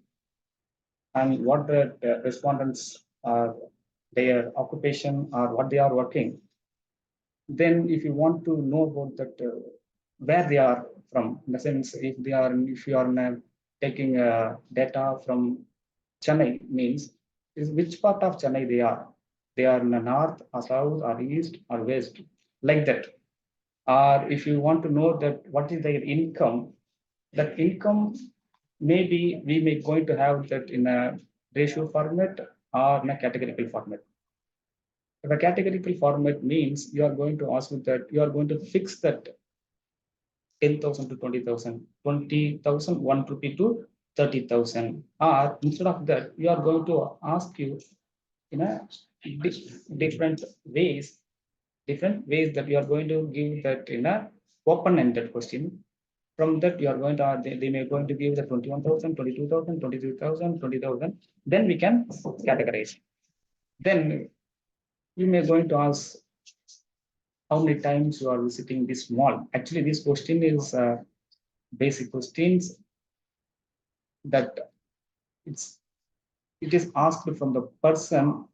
and what the respondents their occupation or what they are working. Then if you want to know about that where they are from, in the sense if you are taking data from Chennai, means is which part of Chennai they are. They are in the north or south or east or west, like that. Or if you want to know that what is their income, that income maybe we may going to have that in a ratio format or in a categorical format. The categorical format means you are going to ask that you are going to fix that 10,000 to 20,000, 20,000, 1 rupee to 30,000. Or instead of that, you are going to ask you in a different ways that you are going to give that in a open-ended question. From that, you are going to they may going to give the 21,000, 22,000, 23,000, 20,000. Then we can categorize. Then you may going to ask how many times you are visiting this mall. Actually, this question is basic questions that it is asked from the person,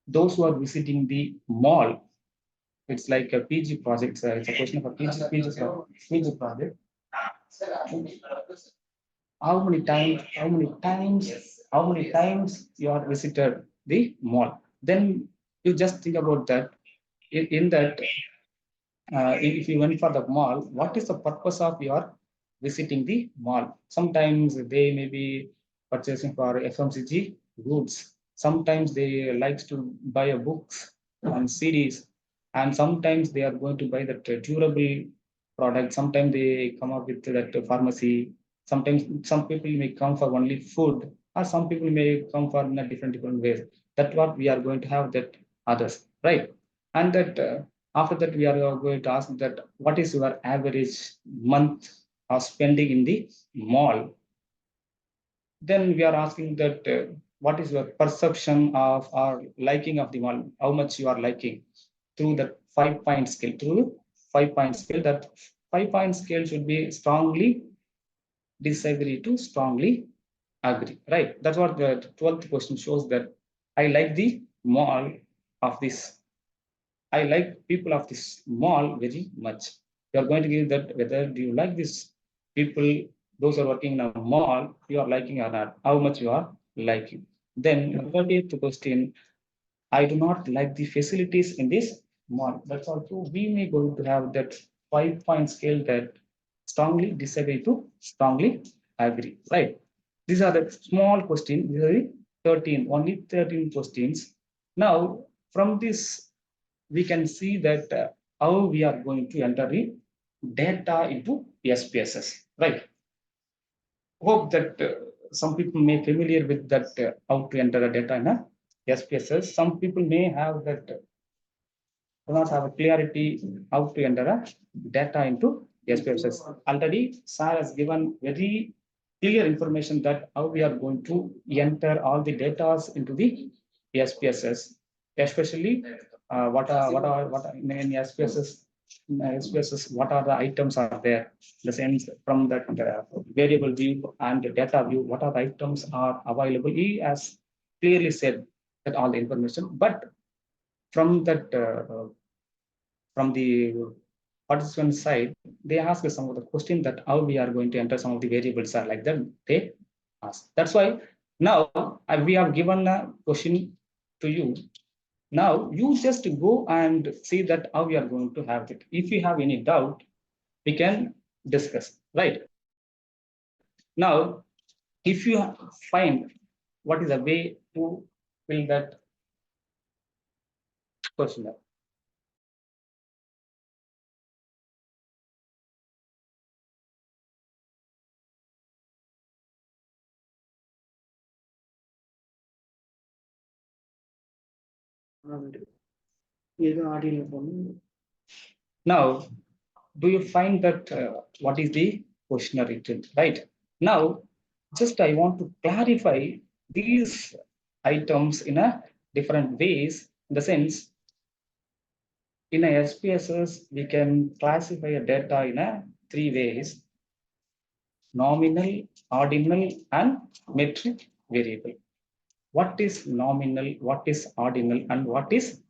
those who are visiting the mall. It's like a PG project. It's a question of a PG project. How many times you are visited the mall? Then you just think about that. In that, if you went for the mall, what is the purpose of your visiting the mall. Sometimes they may be purchasing for FMCG goods. Sometimes they like to buy a books and CDs, and sometimes they are going to buy that durable product. Sometimes they come up with that pharmacy. Sometimes some people may come for only food, or some people may come for in a different ways. That's what we are going to have that others, right? And that after that we are going to ask that what is your average month of spending in the mall. Then we are asking that what is your perception of or liking of the mall, how much you are liking through the 5-point scale. Through 5-point scale, that 5-point scale should be strongly disagree to strongly agree, right? That's what the 12th question shows, that I like the mall of this, I like people of this mall very much. You are going to give that whether do you like this people, those who are working in a mall, you are liking or not, how much you are liking. Then 30th question, I do not like the facilities in this mall. That's also, we may go to have that 5-point scale, that strongly disagree to strongly agree, right? These are the small questions. These are the 13, only 13 questions. Now, from this, we can see that how we are going to enter the data into SPSS, right? Hope that some people may familiar with that how to enter the data in a SPSS. Some people may have that do not have a clarity how to enter a data into SPSS. Already, Sir has given very clear information that how we are going to enter all the data into the SPSS, especially what are in SPSS. SPSS, what are the items are there? The sense from that variable view and the data view, what are the items are available? He has clearly said that all the information, but from that from the participant side, they ask some of the question that how we are going to enter some of the variables are like that they ask. That's why now we have given a question to you. Now you just go and see that how we are going to have it. If you have any doubt, we can discuss, right? Now, if you find what is the way to fill that questionnaire. Now, do you find that what is the questionnaire written, right? Now, just I want to clarify these items in a different ways, in the sense, in a SPSS, we can classify a data in a 3 ways: nominal, ordinal, and metric variable. What is nominal, what is ordinal, and what is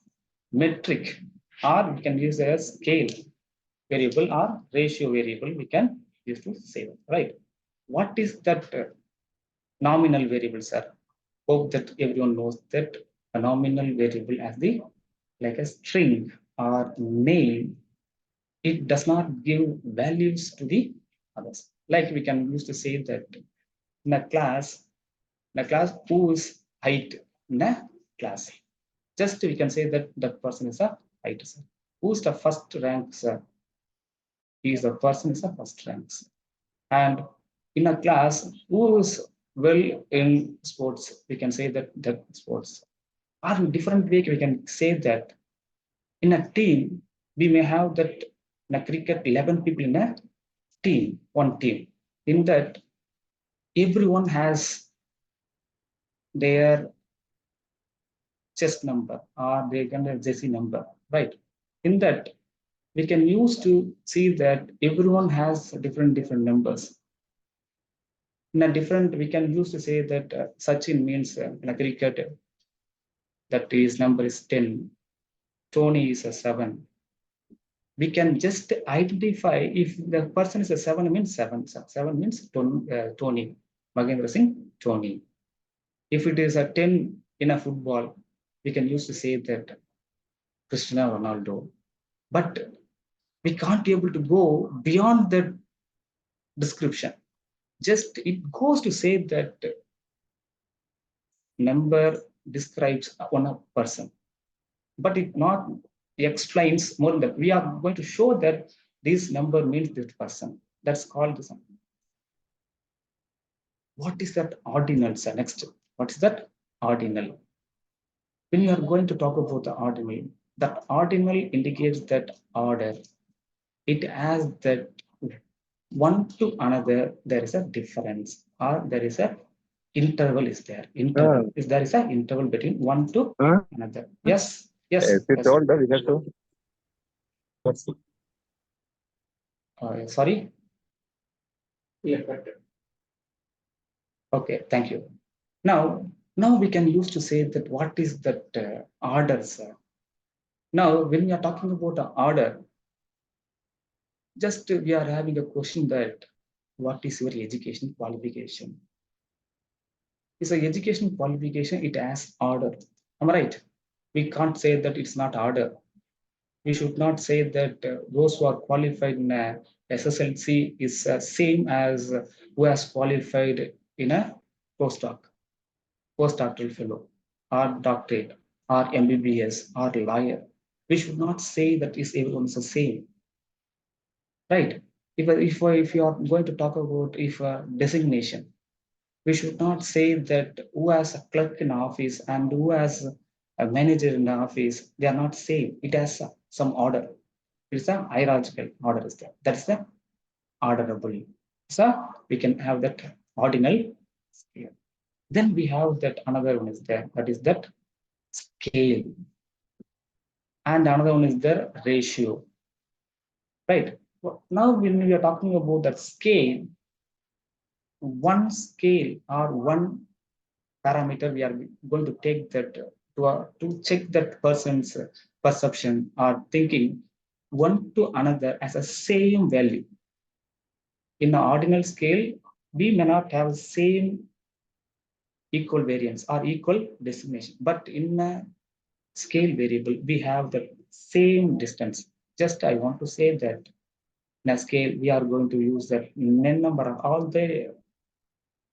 metric? Or we can use a scale variable or ratio variable, we can use to say that, right? What is that nominal variable, sir? Hope that everyone knows that a nominal variable as the like a string or name. It does not give values to the others. Like we can use to say that in a class whose height in a class. Just we can say that that person is a height, sir. Who's the first rank, sir? He is the person is a first rank. And in a class who is well in sports, we can say that that sports. Or in different way, we can say that in a team, we may have that in a cricket, 11 people in a team, one team. In that, everyone has their chest number or they can have jersey number, right? In that, we can use to see that everyone has different numbers. In a different, we can use to say that Sachin means in a cricket that his number is 10, Tony is a 7. We can just identify if the person is a 7 means 7. 7 means Tony, Mahendra Singh, Tony. If it is a 10 in a football, we can use to say that Cristiano Ronaldo. But we can't be able to go beyond description. Just it goes to say that number describes one person, but it not explains more than that. We are going to show that this number means this person. That's called this. What is that ordinal, sir? Next, what is that ordinal? When you are going to talk about the ordinal, that ordinal indicates that order. It has that one to another, there is a difference, or there is a interval is there. Interval is there is an interval between one to another. Yes, yes. If you yes. told that, we have to. Sorry. Yeah. Okay, thank you. Now we can use to say that what is that order, sir? Now, when we are talking about the order, just we are having a question that what is your education qualification? Is an education qualification, it has order. Am I right? We can't say that it's not order. We should not say that those who are qualified in SSLC is same as who has qualified in a postdoctoral fellow, or doctorate, or MBBS, or lawyer. We should not say that is everyone is the same, right? If you are going to talk about designation, we should not say that who has a clerk in office and who has a manager in the office, they are not same. It has some order. It's a hierarchical order is there. That's the orderable. So we can have that ordinal scale. Then we have that another one is there. That is that scale. And another one is the ratio. Right. Now when we are talking about that scale, one scale or one parameter, we are going to take that to check that person's perception or thinking one to another as a same value. In an ordinal scale, we may not have same equal variance or equal designation, but in a scale variable, we have the same distance. Just I want to say that in a scale, we are going to use that n number of all the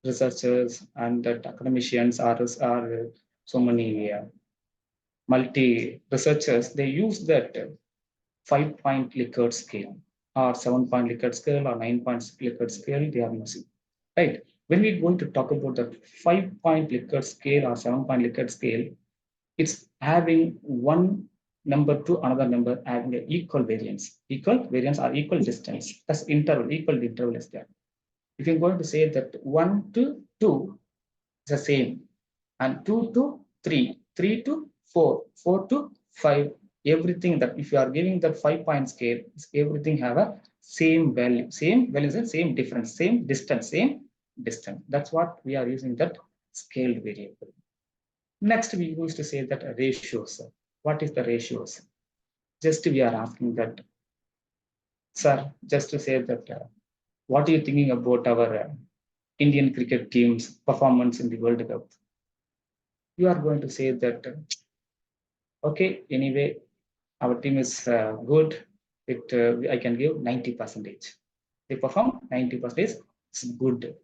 researchers and that academicians are so many multi researchers, they use that 5-point Likert scale or 7-point Likert scale or 9-point Likert scale they are using, right? When we're going to talk about the 5-point Likert scale or 7-point Likert scale, it's having one number to another number having an equal variance or equal distance. That's interval, equal interval is there. If you're going to say that 1 to 2 is the same, and 2 to 3, 3 to 4, 4 to 5, everything that if you are giving that 5-point scale, everything have a same value, same difference, same distance. That's what we are using that scaled variable. Next, we used to say that ratios. What is the ratios? Just we are asking that, sir, just to say that, what are you thinking about our Indian cricket team's performance in the World Cup? You are going to say that, okay, anyway, our team is good. I can give 90%. They perform 90%. It's good.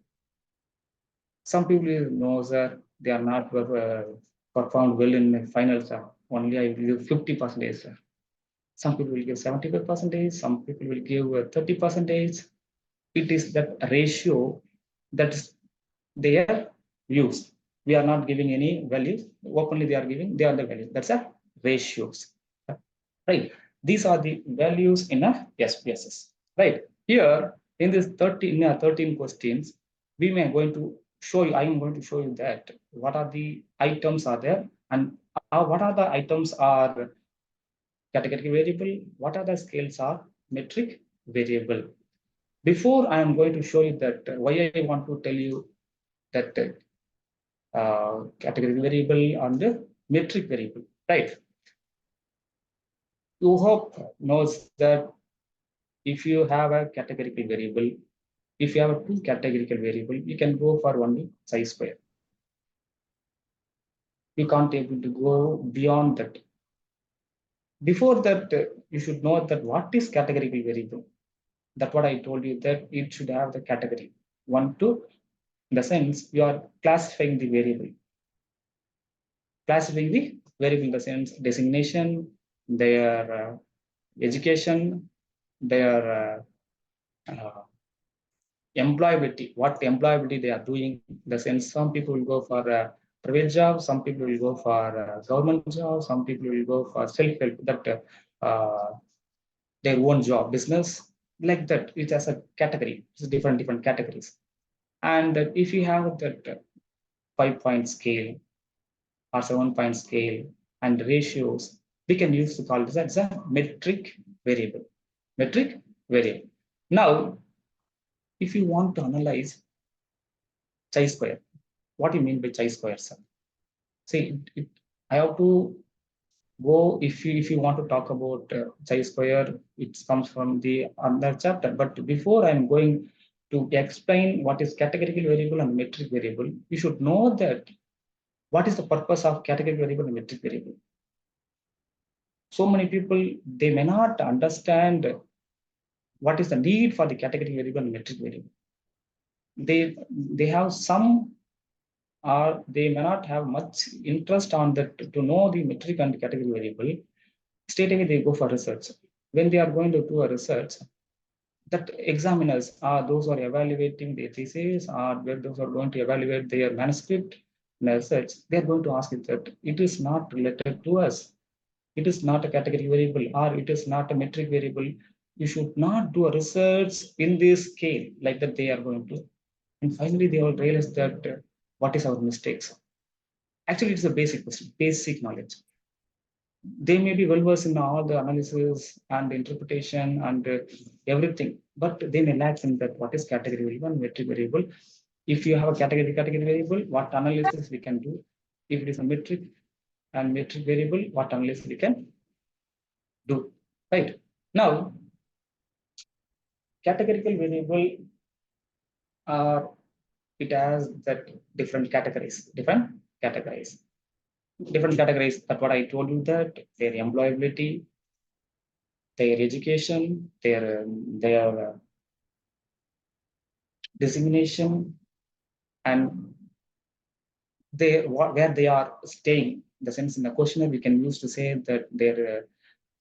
Some people know that they are not performed well in the finals. Only I will give 50%. Some people will give 75%. Some people will give 30%. It is that ratio that they are used. We are not giving any values. Openly they are giving. They are the values. That's a ratios. Right. These are the values in a SPSS. Right. Here in this 13 questions, we may going to show you. I am going to show you that what are the items are there and what are the items are categorical variable. What are the scales are metric variable. Before I am going to show you that why I want to tell you that categorical variable and the metric variable, right? You hope knows that if you have a categorical variable, if you have a two categorical variable, you can go for only chi square. You can't able to go beyond that. Before that, you should know that what is categorical variable. That's what I told you, that it should have the category 1, 2. In the sense, you are classifying the variable. Classifying the variable in the sense designation, their education, their employability, what employability they are doing. In the sense, some people will go for a private job, some people will go for a government job, some people will go for self-help, that their own job, business, like that. It has a category. It's different categories. And if you have that 5-point scale or 7-point scale and ratios, we can use to call this as a metric variable. Metric variable. Now, if you want to analyze chi-square, what do you mean by chi-square, sir? See, I have to go, if you want to talk about chi-square, it comes from the other chapter. But before I'm going to explain what is categorical variable and metric variable, you should know that what is the purpose of categorical variable and metric variable. So many people, they may not understand what is the need for the categorical variable and metric variable. They have some, or they may not have much interest on that to know the metric and category variable. Straight away they go for research. When they are going to do a research, that examiners are those who are evaluating their thesis, or those who are going to evaluate their manuscript in research, they are going to ask it that it is not related to us. It is not a category variable, or it is not a metric variable. You should not do a research in this scale like that they are going to. And finally, they will realize that what is our mistakes. Actually, it's a basic knowledge. They may be well versed in all the analysis and interpretation and everything, but they may lack in that what is category variable and metric variable. If you have a category variable, what analysis we can do? If it is a metric and metric variable, what analysis we can do? Right now, categorical variable it has that different categories. Different categories. That's what I told you, that their employability, their education, their designation, and where they are staying. In the sense, in the questionnaire, we can use to say that they're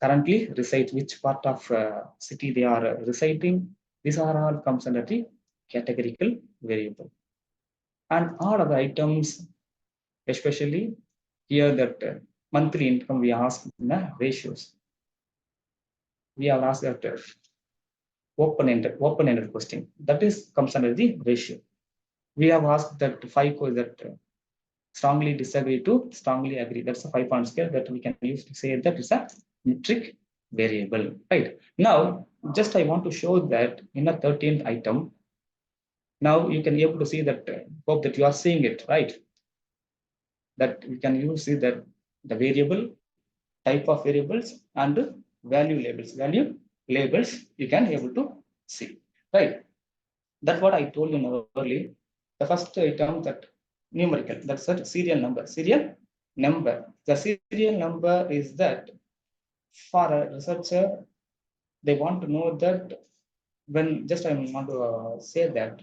currently reside, which part of city they are residing. These are all comes under the categorical variable. And all other items, especially here that monthly income, we ask in the ratios. We have asked that open-ended question. That is comes under the ratio. We have asked that FICO that strongly disagree to strongly agree. That's a 5-point scale that we can use to say that is a metric variable. Right now, just I want to show that in a 13th item. Now you can be able to see that. Hope that you are seeing it, right? That we can use see that the variable, type of variables, and value labels. Value labels you can be able to see, right? That's what I told you earlier. The first item, that numerical, that's a serial number. Serial number. The serial number is that for a researcher, they want to know that when just I want to say that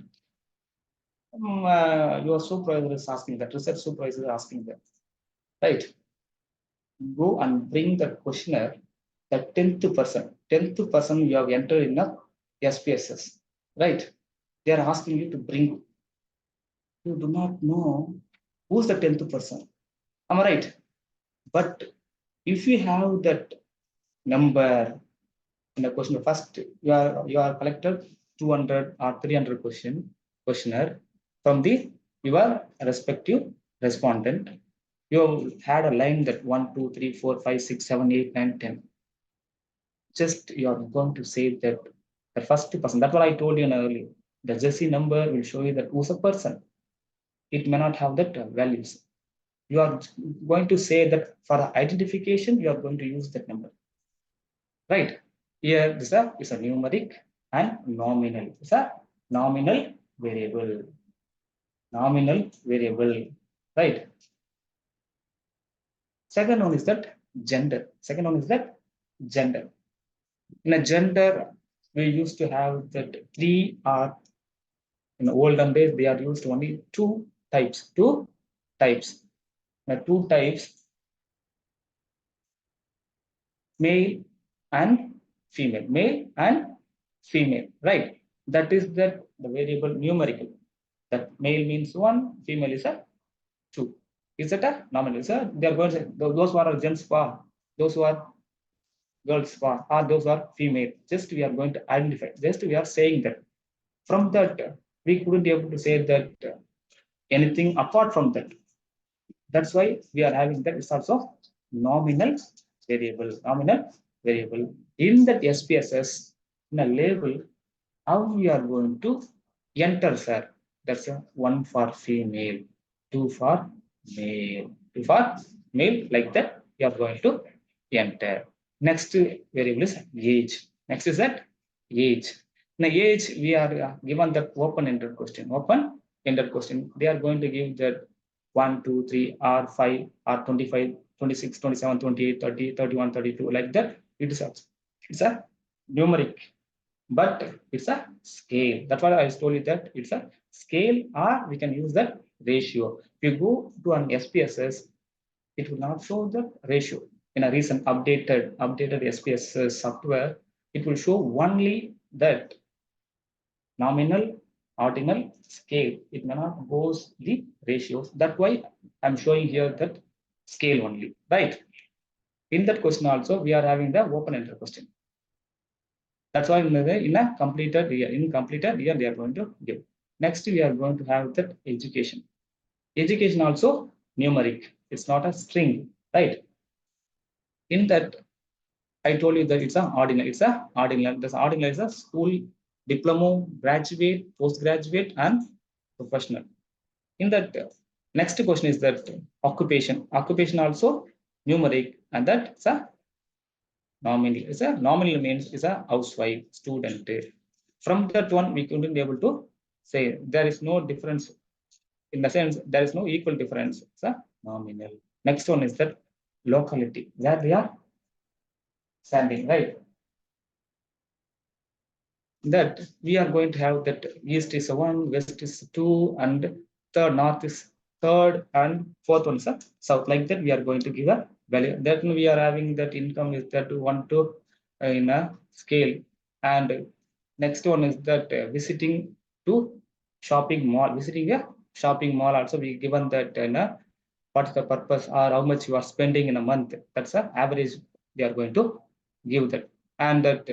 your supervisor is asking that, research supervisor is asking that, right? Go and bring the questionnaire, the 10th person you have entered in a SPSS, right? They are asking you to bring. You do not know who's the 10th person. Am I right? But if you have that number in the question, first you are collected 200 or 300 questionnaire from your respective respondent. You had a line that 1, 2, 3, 4, 5, 6, 7, 8, 9, 10. Just you are going to say that the first person. That's what I told you earlier. The Jesse number will show you that who's a person. It may not have that values. You are going to say that for identification, you are going to use that number. Right? Here, this is a numeric and nominal. It's a nominal variable. Nominal variable. Right? Second one is that gender. In a gender, we used to have that 3 or in the olden days, they are used only 2 types. 2 types. The 2 types, male and female. Male and female, right? That is that the variable numerical. That male means 1, female is a 2. Is that a nominal? Sir, they are going to, those who are gents for, those who are girls for, or those who are female. Just we are going to identify. Just we are saying that. From that, we couldn't be able to say that anything apart from that. That's why we are having that. It's also nominal variable. Nominal variable. In that SPSS, in a label, how we are going to enter, sir? That's a 1 for female, 2 for male, 2 for male, like that. We are going to enter. Next variable is age. Next is that age. Now, age, we are given the open-ended question. Open-ended question. They are going to give that 1, 2, 3, or 5, or 25, 26, 27, 28, 30, 31, 32, like that. It's a numeric, but it's a scale. That's why I told you that it's a scale, or we can use that ratio. If you go to an SPSS, it will not show the ratio. In a recent updated SPSS software, it will show only that nominal, ordinal, scale. It may not goes the ratios. That's why I'm showing here that scale only, right? In that question also, we are having the open-ended question. That's why in a completed year, they are going to give. Next, we are going to have that education. Education also numeric. It's not a string, right? In that, I told you that it's an ordinal. It's a ordinal. This ordinal is a school diploma, graduate, postgraduate, and professional. In that, next question is that occupation. Occupation also numeric, and that is a nominal. Is a nominal means is a housewife, student. From that one, we couldn't be able to say there is no difference. In the sense, there is no equal difference. It's a nominal. Next one is that locality, where they are standing, right? That we are going to have that east is 1, west is 2, and third, north is 3rd, and 4th one is a south. Like that, we are going to give a value. That we are having that income is that 1 to in a scale, and next one is that visiting to shopping mall. Visiting a shopping mall also we given that what is the purpose or how much you are spending in a month. That's the average they are going to give that, and that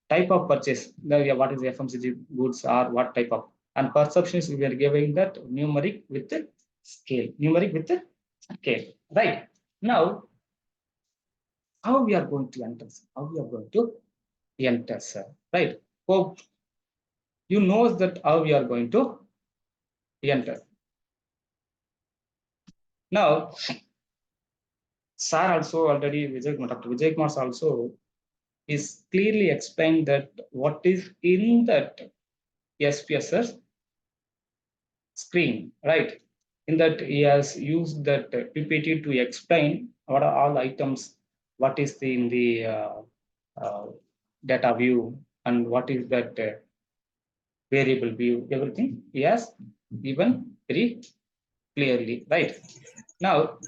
type of purchase, what is the FMCG goods or what type of, and perceptions we are giving that numeric with the scale, numeric with the scale, right? Now, how we are going to enter, how we are going to enter, sir, right? Hope you know that how we are going to enter. Now, sir also already, Dr. Vijay Kumar also is clearly explained that what is in that SPSS screen, right? In that he has used that PPT to explain what are all items, what is in the data view, and what is that variable view, everything he has given very clearly, right? Now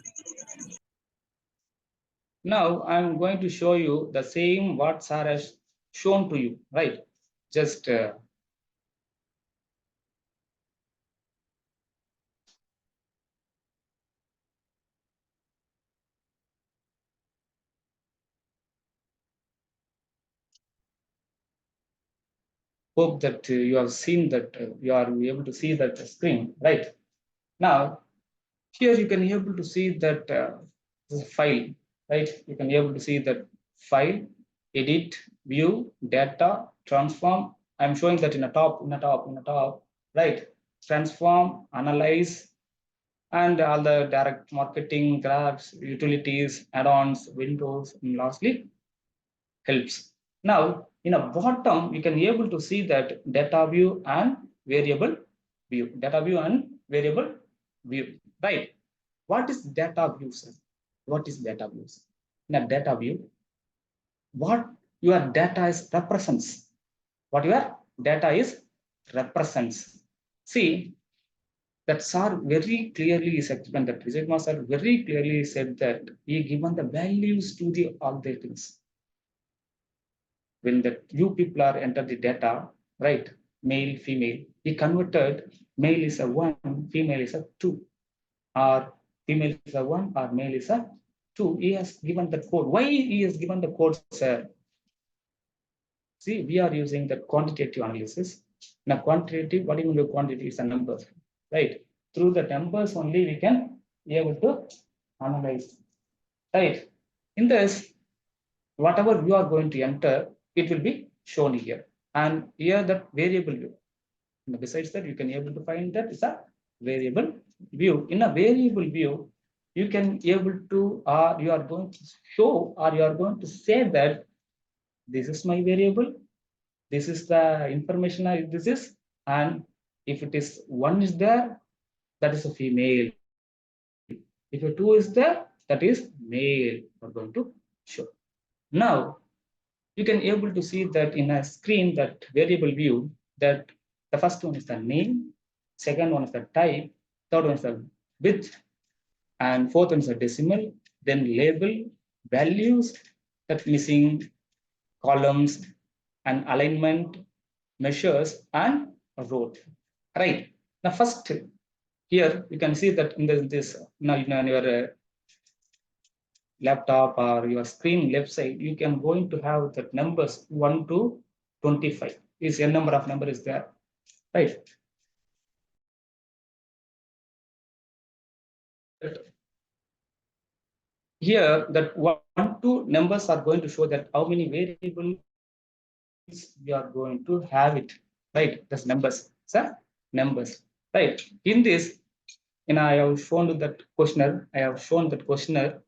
I'm going to show you the same what sir has shown to you, right? Just hope that you have seen that you are able to see that screen, right? Now, here you can be able to see that file, right? You can be able to see that file, edit, view, data, transform. I'm showing that in the top, right? Transform, analyze, and all the direct marketing, graphs, utilities, add-ons, windows, and lastly, helps. Now, in a bottom, you can be able to see that data view and variable view. Data view and variable view, right? What is data view, sir? What is data views? In a data view, what your data is represents. what your data is represents. See, that sir very clearly is explained, that Vijay Kumar sir very clearly said that he given the values to the algorithms. When the you people are enter the data, right? Male, female, he converted male is a 1, female is a 2, or female is a 1, or male is a 2. He has given the code. Why he has given the code, sir? See, we are using the quantitative analysis. Now, quantitative, what do you mean by quantitative? Is a numbers, right? Through the numbers only we can be able to analyze, right? In this, whatever you are going to enter, it will be shown here. And here that variable view. And besides that, you can be able to find that it's a variable view. In a variable view, you can be able to, or you are going to show, or you are going to say that this is my variable, this is the information this is, and if it is 1 is there, that is a female. If a 2 is there, that is male. We're going to show. Now, you can able to see that in a screen, that variable view, that the first one is the name, second one is the type, third one is the width, and fourth one is the decimal, then label, values, that missing columns, and alignment, measures, and row. Right. Now, first here you can see that in this now in your laptop or your screen left side, you can going to have that numbers 1 to 25. Is a number of number is there, right? Here that 1 to numbers are going to show that how many variables we are going to have it, right? That's numbers, sir, numbers, right? In this, and I have shown that questionnaire. I have shown that questionnaire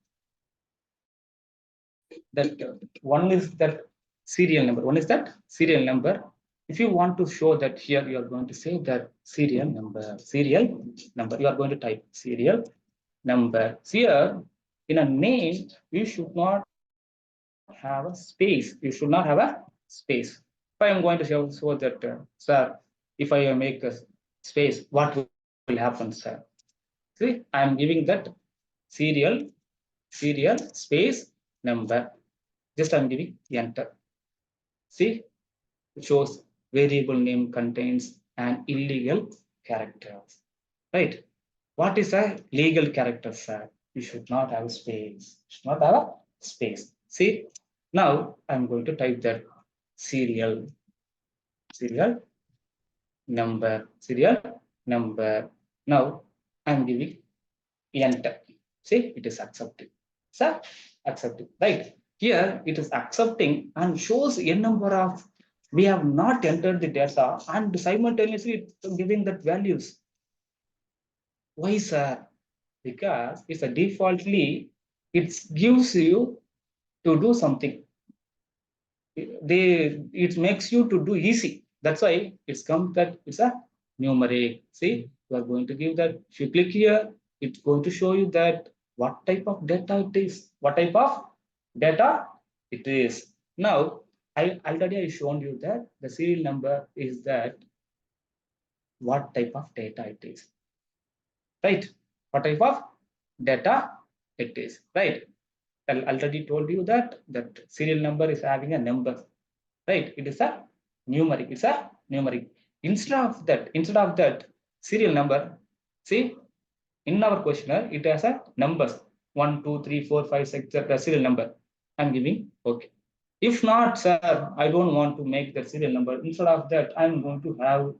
that one is that serial number. One is that serial number. If you want to show that here, you are going to say that serial number. Serial number. You are going to type serial number. Here, in a name, you should not have a space. You should not have a space. If I am going to show that, sir, if I make a space, what will happen, sir? See, I am giving that serial space number. Just I'm giving enter. See, it shows variable name contains an illegal character. Right? What is a legal character, sir? You should not have a space. You should not have a space. See, now I'm going to type that serial number. Now I'm giving enter. See, it is accepted. Sir, accepted. Right? Here it is accepting and shows a number of, we have not entered the data and simultaneously giving that values. Why, sir? Because it's a defaultly, it gives you to do something. It makes you to do easy. That's why it's come that it's a numeric. See, you are going to give that. If you click here, it's going to show you that what type of data it is. What type of data it is. Now, I already shown you that the serial number is that what type of data it is. Right? What type of data it is. Right? I already told you that serial number is having a number. Right? It is a numeric. It's a numeric. Instead of that serial number, see, in our questionnaire, it has a numbers 1, 2, 3, 4, 5, 6, etc. serial number. I'm giving okay. If not, sir, I don't want to make the serial number. Instead of that, I'm going to have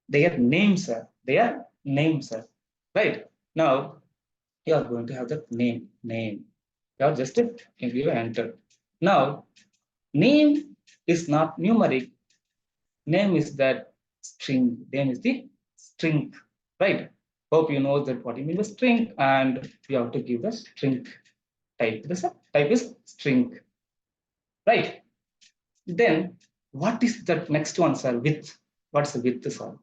their names, sir. Their names, sir. Right? Now, you are going to have the name. You are just give enter. Now, name is not numeric. Name is that string. Name is the string. Right? Hope you know that what you mean by string, and you have to give the string type. This type is string. Right? Then what is that next one, sir? Width. What's the width, sir?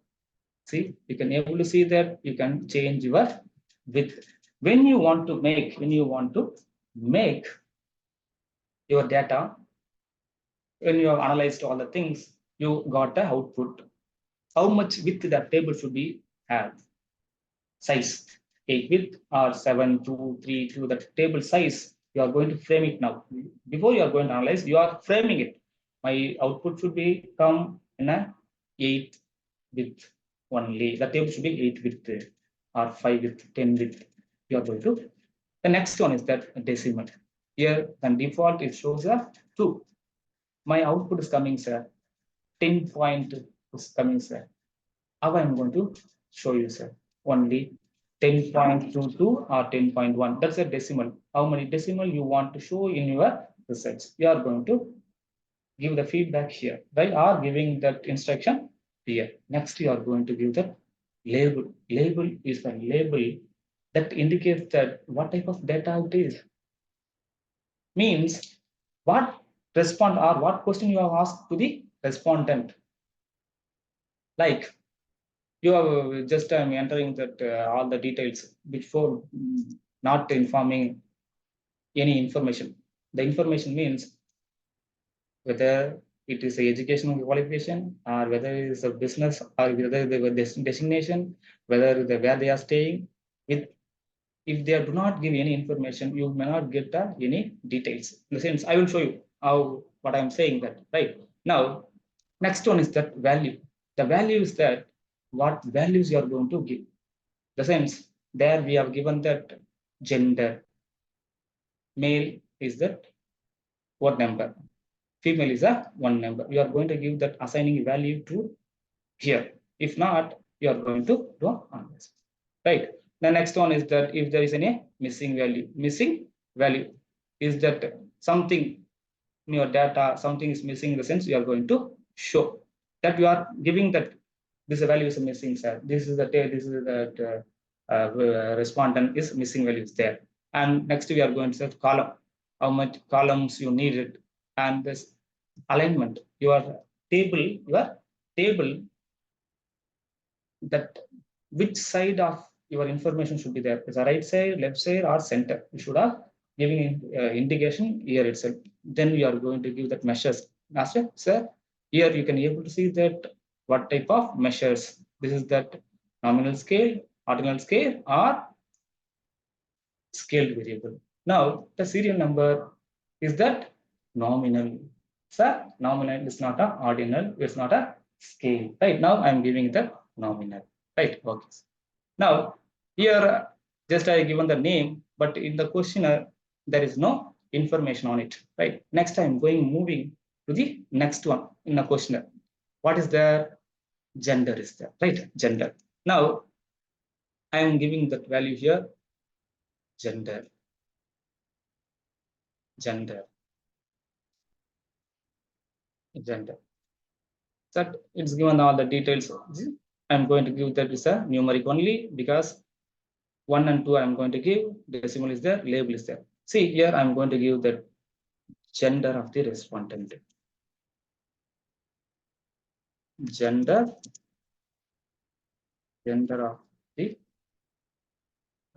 See, you can able to see that you can change your width. When you want to make your data, when you have analyzed all the things, you got the output. How much width that table should be have? Size 8 width or 7, 2, 3, 2, that table size, you are going to frame it now. Before you are going to analyze, you are framing it. My output should be come in a 8 width only. The table should be 8 width or 5 width, 10 width. You are going to. The next one is that decimal. Here, the default, it shows a 2. My output is coming, sir. 10 point is coming, sir. How I'm going to show you, sir? Only 10.22 or 10.1. That's a decimal. How many decimal you want to show in your research? You are going to give the feedback here, right? Or giving that instruction here. Next, you are going to give the label. Label is the label that indicates that what type of data it is. Means what respond or what question you have asked to the respondent. Like you are just entering that all the details before not informing any information. The information means whether it is a educational qualification or whether it is a business or whether they were destination, whether where they are staying. If they do not give any information, you may not get any details. In the sense, I will show you how what I'm saying that right now. Next one is that value. The value is that what values you are going to give. The sense there we have given that gender. Male is that what number? Female is a one number. You are going to give that assigning value to here. If not, you are going to do this. Right. The next one is that if there is any missing value is that something in your data, something is missing in the sense you are going to show that you are giving that this value is missing, sir. This is the respondent is missing values there. And next we are going to set column, how much columns you needed, and this alignment, your table that which side of your information should be there. Is the right side, left side, or center? You should have giving indication here itself. Then we are going to give that measures. Master, sir, here you can able to see that what type of measures. This is that nominal scale, ordinal scale, or scaled variable. Now the serial number is that nominal. Sir, nominal is not a ordinal, it's not a scale. Right now I'm giving the nominal. Right, okay. Now here just I given the name, but in the questionnaire there is no information on it. Right. Next I'm moving to the next one in the questionnaire. What is there? Gender is there, right? Gender. Now I am giving that value here. Gender. That it's given all the details. I'm going to give that is a numeric only because 1 and 2 I'm going to give, decimal is there, label is there. See here I'm going to give the gender of the respondent. Gender of the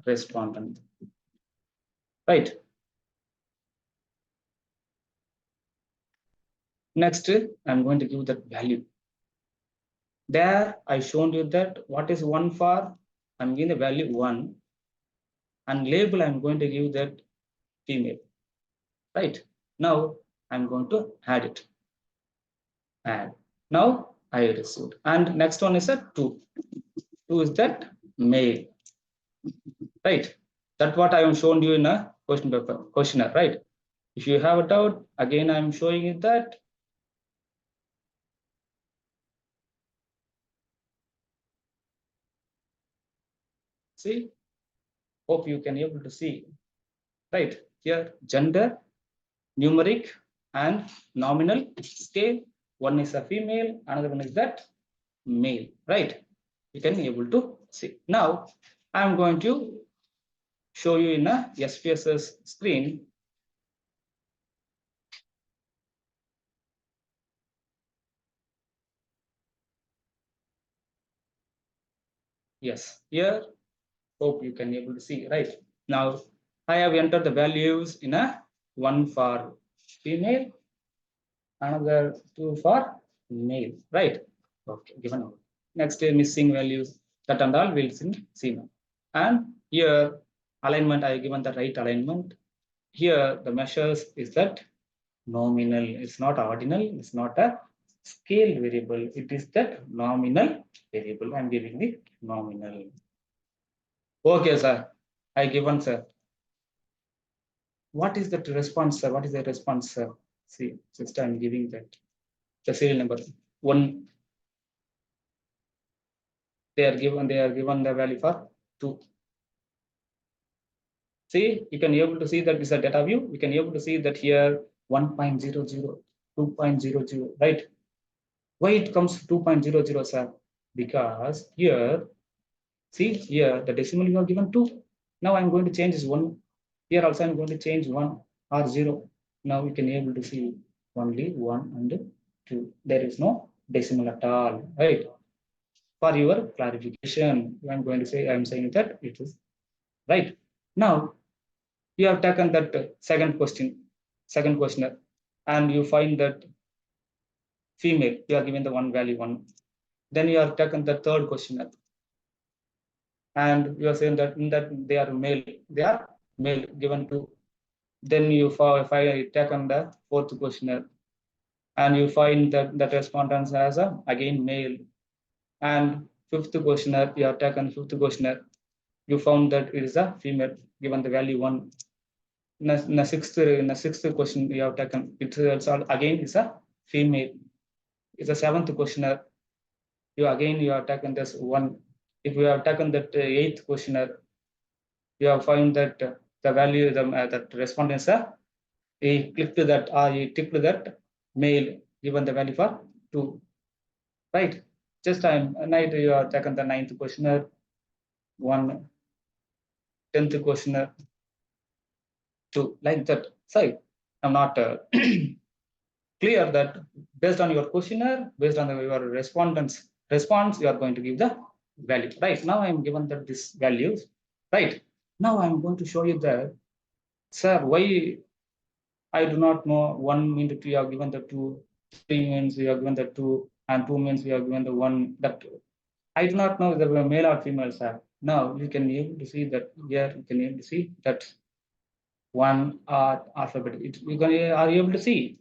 respondent. Right. Next, I'm going to give that value. There I shown you that what is 1 for, I'm giving the value 1, and label I'm going to give that female. Right. Now I'm going to add it. Add. Now I received. And next one is a 2. 2 is that male. Right. That's what I am shown you in a question paper, questionnaire, right? If you have a doubt, again I'm showing you that. See, hope you can able to see. Right here, gender, numeric, and nominal scale. One is a female, another one is that male. Right? You can able to see. Now I'm going to show you in a SPSS screen. Yes, here, hope you can able to see, right? Now, I have entered the values in a 1 for female, another 2 for male, right? Okay, given. Next, missing values, that and all we'll see now. And here, alignment, I given the right alignment. Here, the measures is that nominal, it's not ordinal, it's not a scale variable, it is that nominal variable. I'm giving the nominal. Okay, sir, I given, sir. What is that response, sir? What is the response, sir? See, just I'm giving that. The serial number 1. They are given the value for 2. See, you can able to see that this is a data view. You can able to see that here 1.00, 2.00, right? Why it comes 2.00, sir? Because here, see here the decimal you are given 2. Now I'm going to change this 1. Here also I'm going to change 1 or 0. Now you can able to see only 1 and 2. There is no decimal at all, right? For your clarification, I'm going to say, I'm saying that it is right. Now you have taken that second questionnaire, and you find that female, you are given the one value 1. Then you have taken the third questionnaire, and you are saying that in that they are male given 2. Then you find taken the fourth questionnaire, and you find that that respondents as a again male. And fifth questionnaire, you have taken fifth questionnaire, you found that it is a female given the value 1. In the sixth question you have taken, it's again is a female. It's a seventh questionnaire, you have taken this 1. If you have taken that eighth questionnaire, you have found that the value that respondents are, he clicked that or he ticked that male given the value for 2, right? Just time night you have taken the ninth questionnaire 1, 10th questionnaire 2, like that. So I'm not clear that based on your questionnaire, based on your respondents response, you are going to give the value, right? Now I'm given that this values, right? Now I'm going to show you that, sir, why I do not know 1 means you are given the 2, 3 means you are given the 2, and 2 means you are given the 1. That I do not know whether male or female, sir. Now you can able to see that here, you can able to see that 1 alphabet. You are able to see.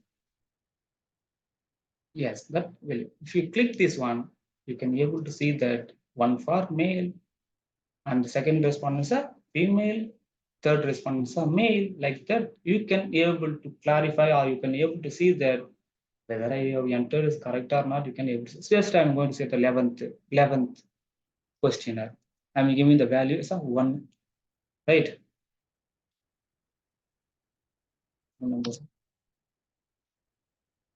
Yes, that will. If you click this one, you can be able to see that 1 for male, and the second respondents are female, third respondents are male. Like that, you can be able to clarify, or you can be able to see that whether I have entered is correct or not. You can be able to see. Just I'm going to say the 11th questionnaire. I'm giving the value is 1, right? Number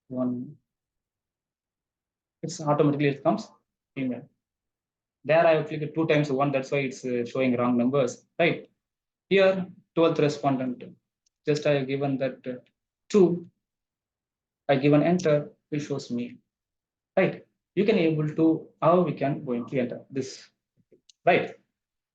1. It's automatically it comes female. There I have clicked 2 times 1. That's why it's showing wrong numbers, right? Here 12th respondent. Just I have given that 2. I given enter. It shows me, right? You can able to how we can going to enter this, right?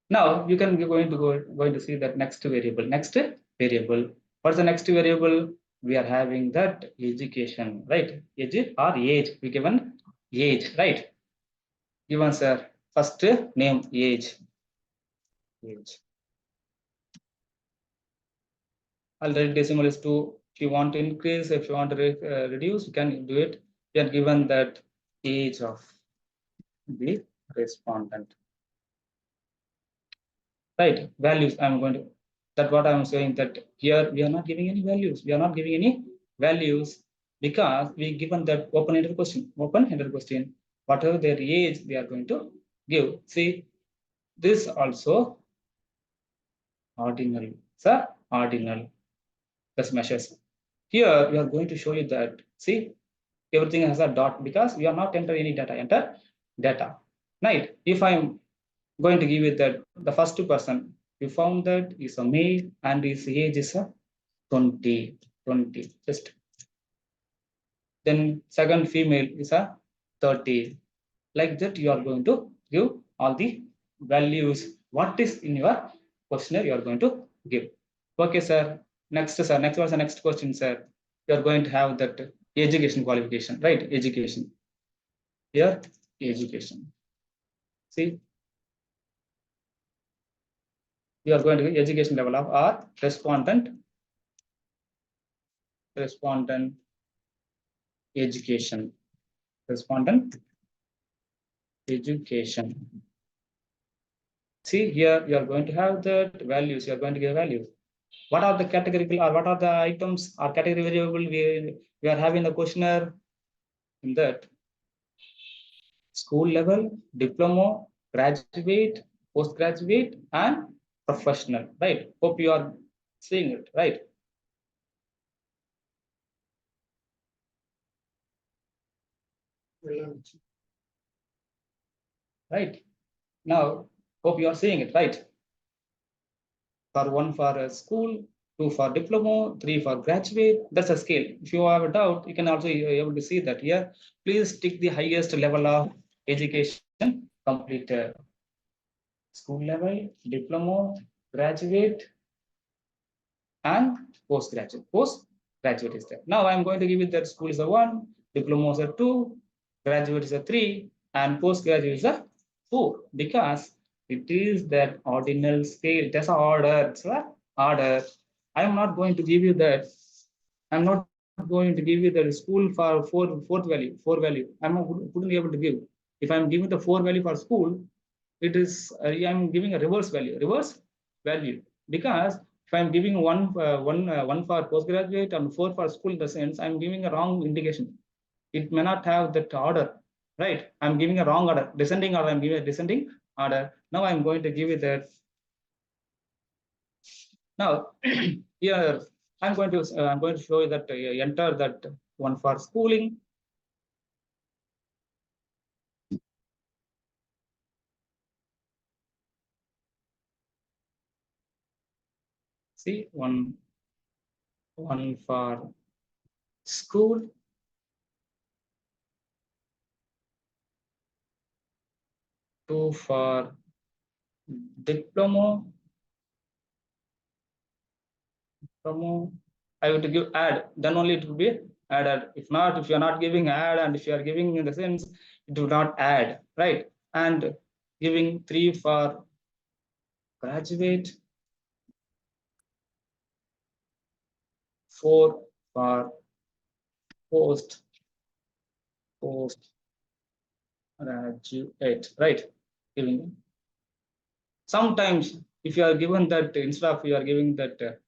Now you can be going to see that next variable. Next variable. What's the next variable? We are having that education, right? Age or age. We given age, right? Given sir first name age. Already decimal is 2. If you want to increase, if you want to reduce, you can do it. You are given that age of the respondent. Right, values I'm going to, that's what I'm saying, that here we are not giving any values. We are not giving any values because we given that open-ended question, whatever their age we are going to give. See, this also ordinal, sir, ordinal, plus measures. Here we are going to show you that, see, everything has a dot because we are not enter any data, enter data, right? If I'm going to give you that the first person, you found that is a male and his age is a 20, just. Then second female is a 30. Like that, you are going to give all the values. What is in your questionnaire, you are going to give. Okay, sir. Next, sir. Next was the next question, sir. You are going to have that education qualification, right? Education. Here, education. See, we are going to the education level of our respondent education. Respondent education. See, here you are going to have the values. You are going to give values. What are the categorical or what are the items or category variable we are having the questionnaire in that school level, diploma, graduate, postgraduate, and professional, right? Hope you are seeing it, right? Right. Now, hope you are seeing it, right? For 1 for a school, 2 for diploma, 3 for graduate. That's a scale. If you have a doubt, you can also be able to see that here. Please tick the highest level of education completed. School level, diploma, graduate, and postgraduate. Postgraduate is there. Now I'm going to give it that school is a 1, diploma is a 2, graduate is a 3, and postgraduate is a 4, because it is that ordinal scale. That's an order. It's an order. I'm not going to give you that. I'm not going to give you the school for fourth value, 4 value. I'm not couldn't be able to give. If I'm giving the 4 value for school, it is I'm giving a reverse value, because if I'm giving one for postgraduate and 4 for school, in the sense I'm giving a wrong indication. It may not have that order, right? I'm giving a wrong order, descending order. I'm giving a descending order. Now I'm going to give it that. Now here I'm going to show you that enter that one for schooling. See, one for school, 2 for diploma. I would give add, then only it will be added. If not, if you are not giving add, and if you are giving in the sense, it will not add, right? And giving 3 for graduate, 4 for post graduate, right? Giving. Sometimes if you are given that, instead of you are giving that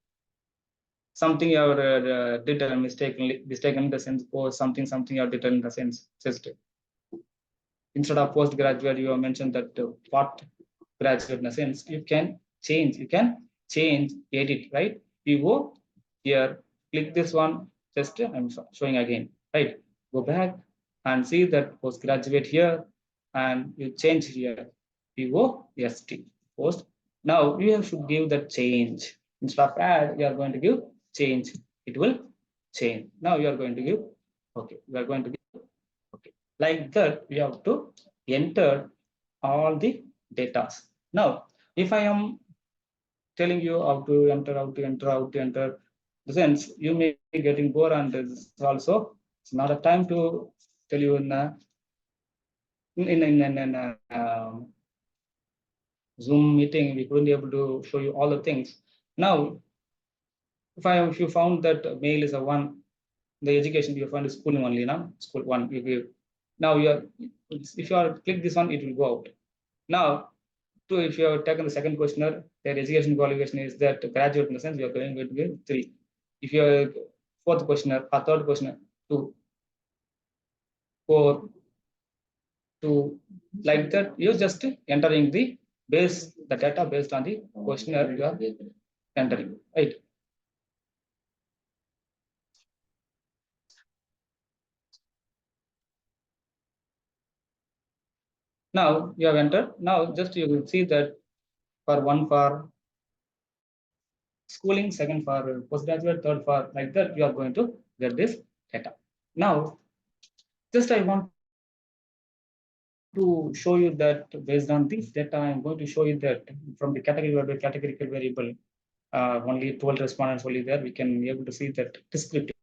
something you have did mistaken in the sense, or something you have did in the sense system. Instead of postgraduate, you have mentioned that what graduate, in a sense, you can change, edit, right? You go here, click this one, just I'm showing again, right? Go back and see that postgraduate here, and you change here, you go ST, post. Now you should give the change. Instead of add, you are going to give change. It will change. Now you are going to give, okay, we are going to give, okay. Like that, we have to enter all the data. Now, if I am telling you how to enter, the sense you may be getting bored, and it's also it's not a time to tell you in Zoom meeting. We couldn't be able to show you all the things. Now, if you found that mail is a 1, the education you find is schooling only now, school 1 you give. Now if you are click this one, it will go out. Now, if you have taken the second questionnaire, their education qualification is that graduate, in the sense you are going to give 3. If you are fourth questionnaire or third questionnaire, 2, 4, 2, like that. You just entering the data based on the questionnaire you are entering, right? Now you have entered. Now just you will see that for 1 for schooling, 2nd for postgraduate, 3rd for like that, you are going to get this data. Now, just I want to show you that based on this data, I'm going to show you that from the categorical variable, only 12 respondents only there. We can be able to see that descriptive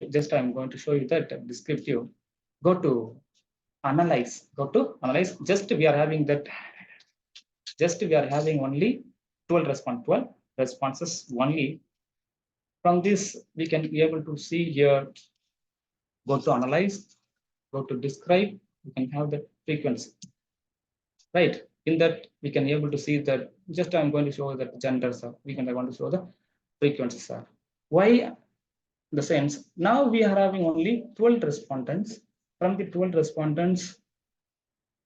just I'm going to show you that descriptive. Go to analyze. Go to analyze. Just we are having only 12 responses only. From this, we can be able to see here. Go to analyze. Go to describe. You can have the frequency. Right. In that, we can be able to see that. Just I'm going to show that genders are. I want to show the frequencies are. Why? The sense now we are having only 12 respondents. From the 12 respondents,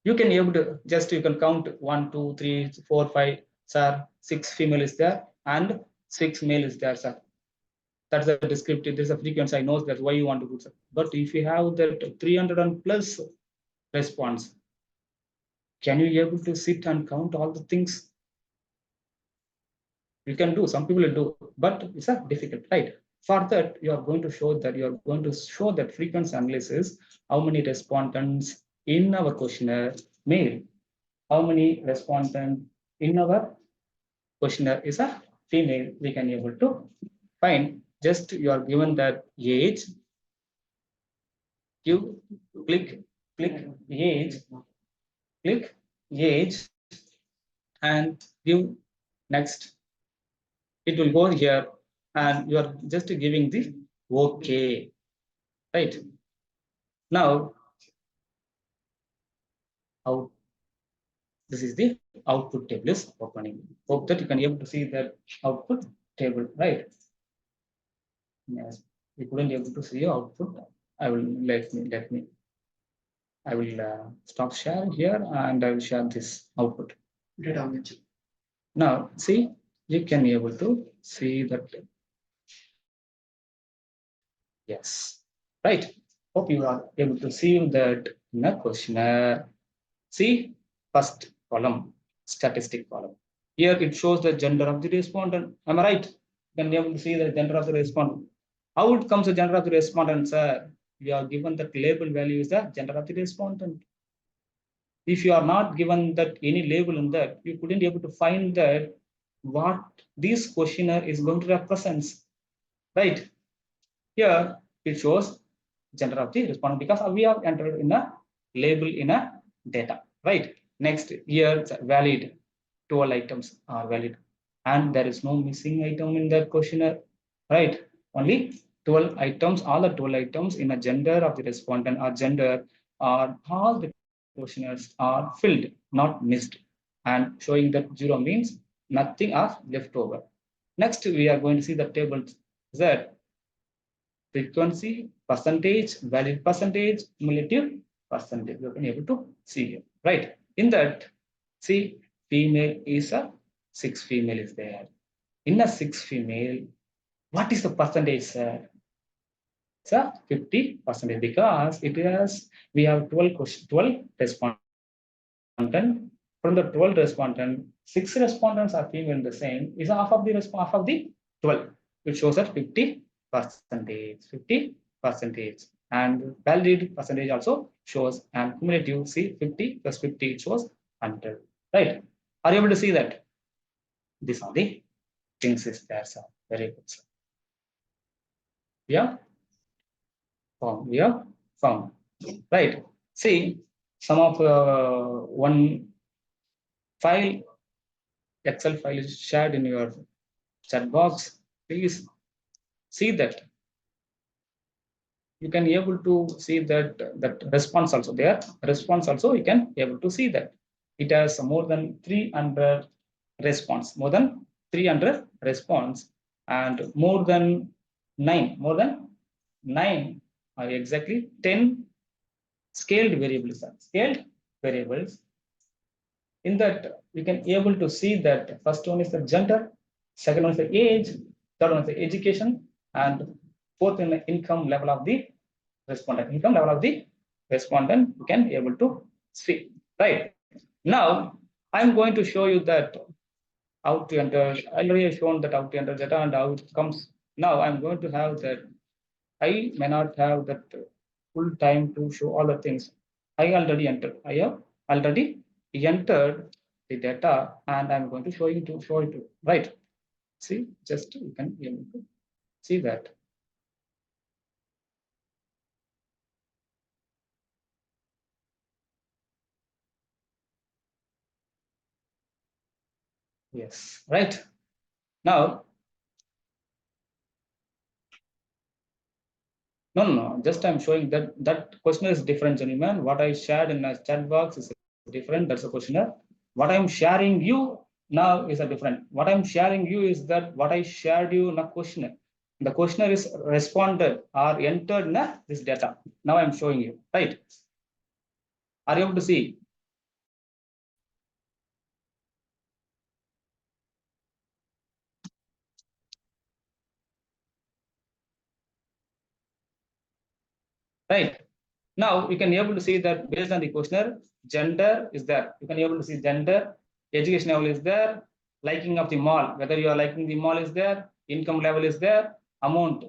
you can able to you can count 1, 2, 3, 4, 5, sir. 6 female is there and 6 male is there, sir. That's the descriptive. There's a frequency. I know that's why you want to do so. But if you have that 300 and plus response, can you able to sit and count all the things? You can do. Some people will do, but it's a difficult, right? For that, you are going to show that frequency analysis, how many respondents in our questionnaire male, how many respondents in our questionnaire is a female, we can able to find. Just you are given that age, you click age, and give next. It will go here and you are just giving the okay, right? Now, this is the output table is opening. Hope that you can be able to see that output table, right? Yes, we couldn't be able to see output. I will I will stop sharing here and I will share this output. Now, see, you can be able to see that. Yes, right. Hope you are able to see that in a questionnaire. See, first column, statistic column. Here it shows the gender of the respondent. Am I right? You can be able to see the gender of the respondent. How it comes to gender of the respondent, sir? We are given that label value is the gender of the respondent. If you are not given that any label in that, you couldn't be able to find that what this questionnaire is going to represent, right? Here it shows gender of the respondent because we have entered in a label in a data, right? Next, here valid, 12 items are valid and there is no missing item in the questionnaire, right? Only 12 items, all the 12 items in a gender of the respondent or gender are all the questionnaires are filled, not missed, and showing that 0 means nothing are left over. Next, we are going to see the table Z, frequency, percentage, valid percentage, cumulative percentage. You have been able to see here, right? In that, see, female is a 6 female is there. In a 6 female, what is the percentage, sir? It's a 50% because it is we have 12 respondents. From the 12 respondents, 6 respondents are female the same, is half of the 12. It shows that 50%, and valid percentage also shows, and cumulative, see 50 plus 50 it shows 100, right? Are you able to see that? These are the things is there, sir. Very good, sir. Yeah. Form, right? See, some of one file, Excel file is shared in your chat box. Please see that. You can be able to see that response also there. Response also you can be able to see that it has more than 300 response, and more than 9 are exactly 10 scaled variables. In that, we can be able to see that first one is the gender, second one is the age, third one is the education, and fourth in the income level of the respondent. You can be able to see, right? Now, I'm going to show you that how to enter. I already have shown that how to enter data and how it comes. Now, I'm going to have that. I may not have that full time to show all the things. I have already entered the data, and I'm going to show you right. See, just you can be able to see that. Yes, right. Now, no, just I'm showing that questionnaire is different, gentlemen. What I shared in a chat box is different. That's a questionnaire. What I'm sharing you now is a different. What I'm sharing you is that what I shared you in a questionnaire. The questionnaire is responded or entered in this data. Now I'm showing you, right? Are you able to see? Right. Now you can be able to see that based on the questionnaire, gender is there. You can be able to see gender, education level is there, liking of the mall, whether you are liking the mall is there, income level is there, amount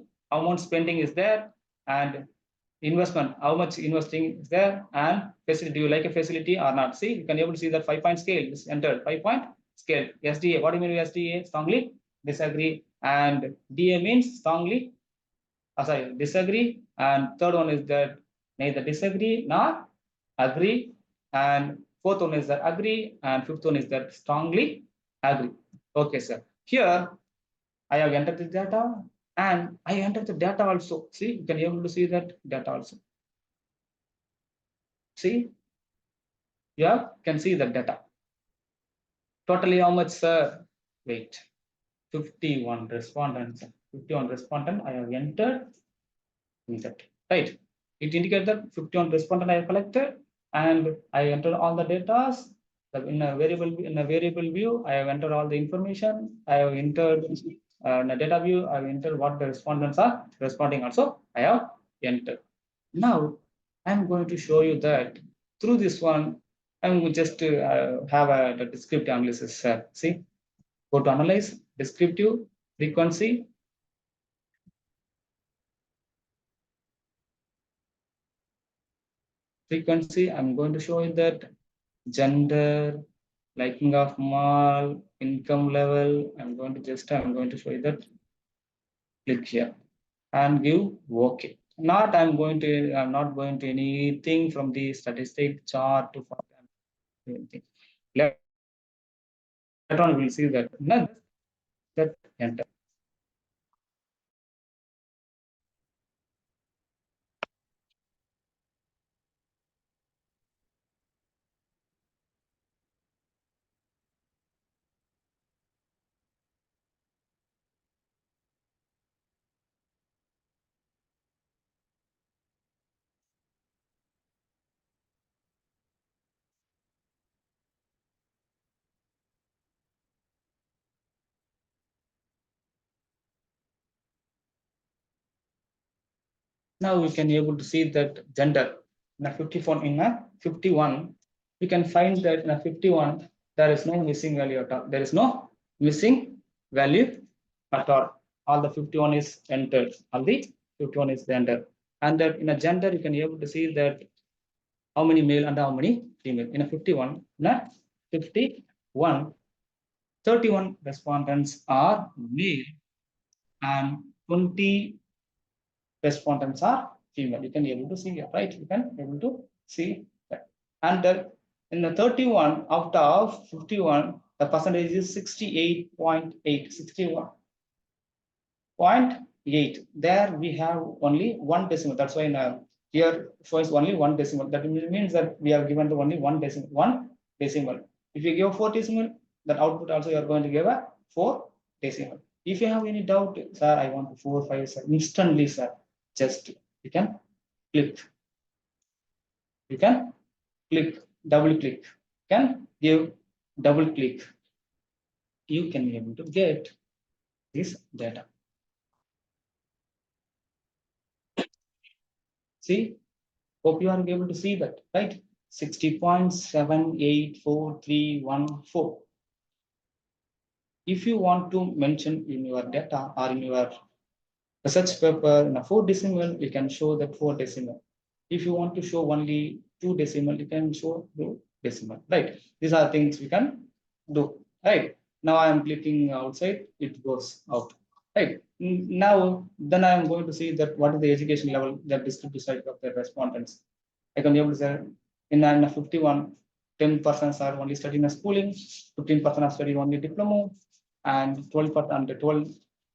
spending is there, and investment, how much investing is there, and facility, do you like a facility or not? See, you can be able to see that 5-point scale is entered, 5-point scale. SDA, what do you mean by SDA? Strongly disagree, and DA means strongly sorry, disagree, and third one is that neither disagree nor agree, and fourth one is that agree, and fifth one is that strongly agree. Okay, sir. Here I have entered the data, and I entered the data also. See, you can be able to see that data also. See, yeah, can see the data. Totally how much, sir? Wait, 51 respondents. 51 respondent I have entered in that, right? It indicates that 51 respondent I have collected, and I entered all the data in a variable view. I have entered all the information. I have entered in a data view. I have entered what the respondents are responding. Also, I have entered. Now, I'm going to show you that through this one, I'm just have a descriptive analysis. See, go to analyze descriptive frequency. I'm going to show you that gender, liking of mall, income level. I'm going to show you that. Click here and give OK. I'm not going to anything from the statistic chart to anything. Later on, we'll see that. That enter. Now we can be able to see that gender in a 51, we can find that in a 51 there is no missing value at all. There is no missing value at all. All the 51 is entered. All the 51 is entered. And that in a gender you can be able to see that how many male and how many female. In a 51, 31 respondents are male and 20 respondents are female. You can be able to see here, right? You can be able to see that. And in the 31 out of 51, the percentage is 68.8, 61.8. There we have only one decimal. That's why in here shows only one decimal. That means that we have given the only one decimal. If you give 4 decimal, that output also you are going to give a 4 decimal. If you have any doubt, sir, I want 4, 5, sir, instantly, sir, just you can click. You can click, double click. Can give double click. You can be able to get this data. See, hope you are able to see that, right? 60.784314. If you want to mention in your data or in your research paper in a 4 decimal, you can show that 4 decimal. If you want to show only 2 decimal, you can show 2 decimal, right? These are things we can do, right? Now I am clicking outside, it goes out, right? Now, then I am going to see that what is the education level, that descriptive side of the respondents. I can be able to say in a 51, 10% are only studying a schooling, 15% are studying only diploma, and 12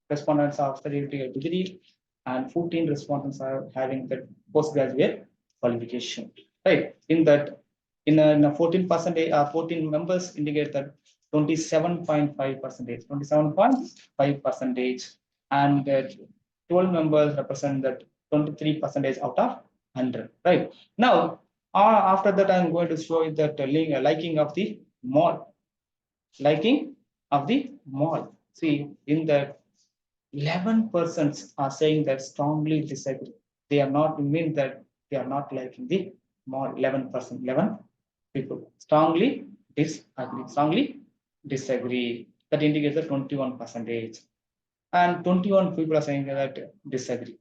respondents are studying a degree, and 14 respondents are having the postgraduate qualification. Right. In that, in a 14%, 14 members indicate that 27.5%, 27.5%, and 12 members represent that 23% out of 100. Right. Now, after that, I'm going to show you that liking of the mall. Liking of the mall. See, in the 11% are saying that strongly disagree. They are not mean that they are not liking the mall. 11%, 11 people strongly disagree. Strongly disagree. That indicates the 21%. And 21 people are saying that disagree.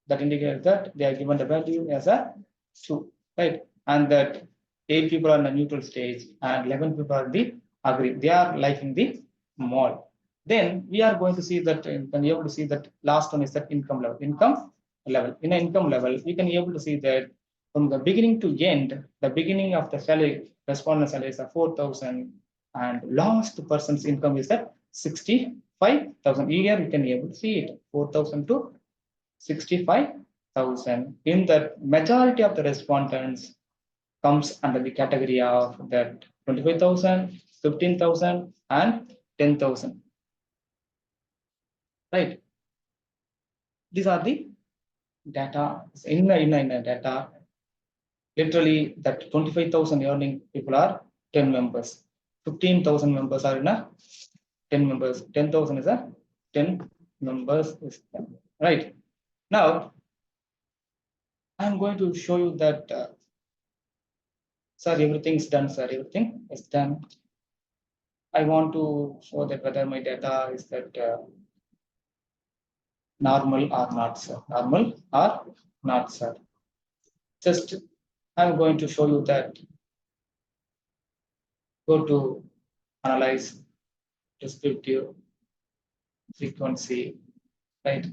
That indicates that they are given the value as a 2, right? And that 8 people are in the neutral stage and 11 people are the agree. They are liking the mall. Then we are going to see that you can be able to see that last one is that income level. Income level. In an income level, you can be able to see that from the beginning to end, the beginning of the salary, respondent salary is 4,000, and last person's income is at 65,000. Here you can be able to see it 4,000 to 65,000. In the majority of the respondents comes under the category of that 25,000, 15,000, and 10,000. Right. These are the data in the data. Literally, that 25,000 earning people are 10 members. 15,000 members are in a 10 members. 10,000 is a 10 members. Right. Now, I'm going to show you that, sir, everything's done, sir. Everything is done. I want to show that whether my data is that normal or not, sir. Normal or not, sir. Just, I'm going to show you that. Go to analyze, descriptive, frequency, right?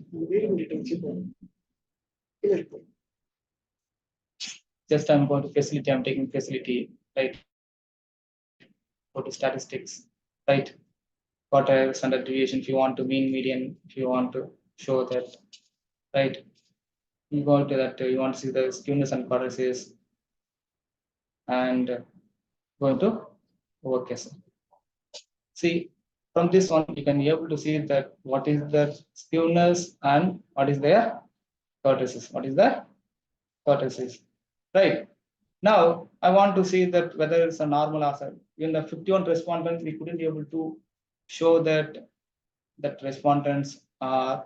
Just I'm going to facility, I'm taking facility, right? Go to statistics, right? What a standard deviation, if you want to mean median, if you want to show that, right? You go to that, you want to see the skewness and correlations, and going to overcast. See, from this one, you can be able to see that what is the skewness and what is their correlations. What is the correlations, right? Now, I want to see that whether it's a normal or not. In the 51 respondents, we couldn't be able to show that respondents are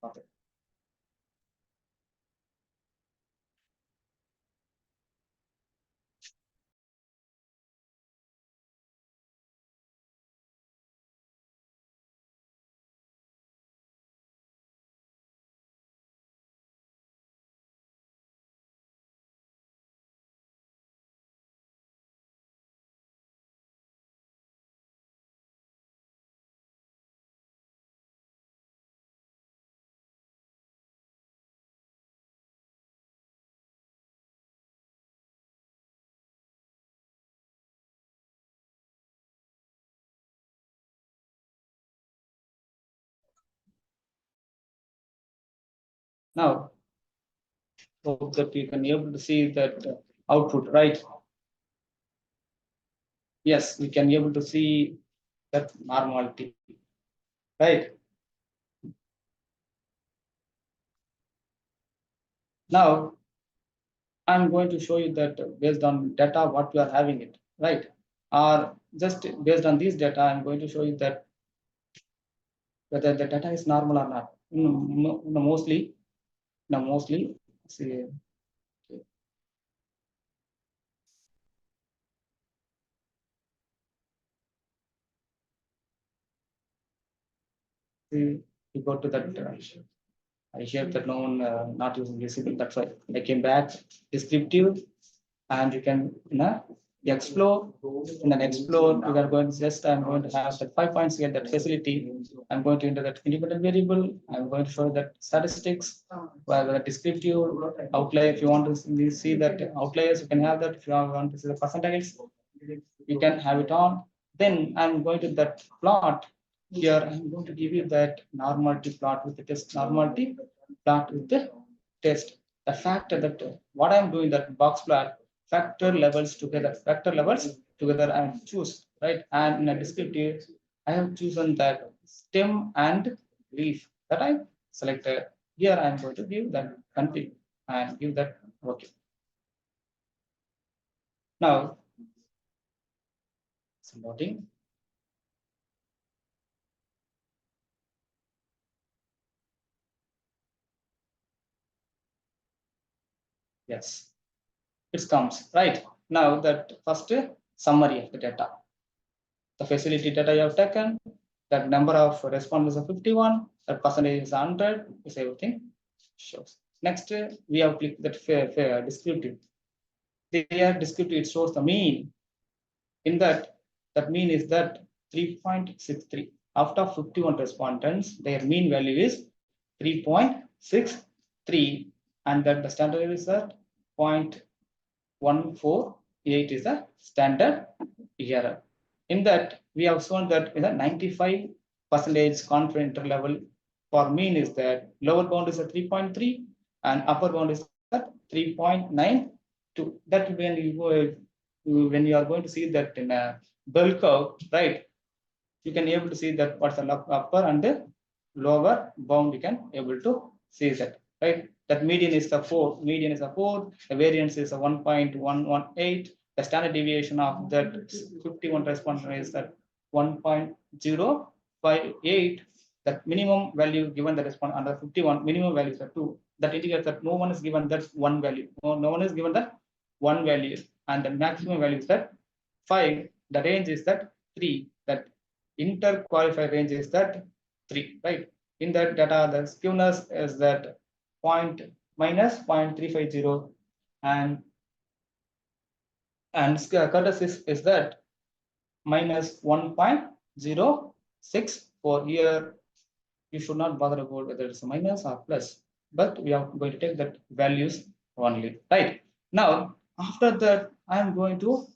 okay. Now, hope that you can be able to see that output, right? Yes, we can be able to see that normality, right? Now, I'm going to show you that based on data, what we are having it, right? Or just based on this data, I'm going to show you that whether the data is normal or not. Mostly, see, we go to that. I shared that no one not using visible. That's why I came back descriptive, and you can explore. In the explore, we are going to just, I'm going to have that 5 points here, that facility. I'm going to enter that independent variable. I'm going to show that statistics, where the descriptive outlier. If you want to see that outliers, you can have that. If you want to see the percentages, you can have it on. Then I'm going to that plot here. I'm going to give you that normality plot with the test normality plot with the test. The factor that what I'm doing, that box plot, factor levels together, I choose, right? And in a descriptive, I have chosen that stem and leaf that I selected. Here I'm going to give that continue and give that okay. Now, loading. Yes, it comes right now. That first summary of the data, the facility data you have taken, that number of respondents are 51, that percentage is 100, is everything shows. Next, we have clicked that fair descriptive. There descriptive, it shows the mean. In that mean is that 3.63. After 51 respondents, their mean value is 3.63, and that the standard is that 0.148 is the standard error. In that, we have shown that in a 95% confidence interval for mean is that lower bound is at 3.3 and upper bound is at 3.92. That when you are going to see that in a bell curve, right? You can able to see that what's the upper and the lower bound. You can able to see that, right? That median is the 4. Median is a 4. The variance is a 1.118. The standard deviation of that 51 responder is that 1.058. That minimum value given the response under 51, minimum value is a 2. That indicates that no one is given that one value. No one is given that one value, and the maximum value is that 5. The range is that 3. That inter-qualified range is that 3, right? In that data, the skewness is that minus 0.350, and curtis is that minus 1.064. Here, you should not bother about whether it's a minus or plus, but we are going to take that values only, right? Now, after that, I am going to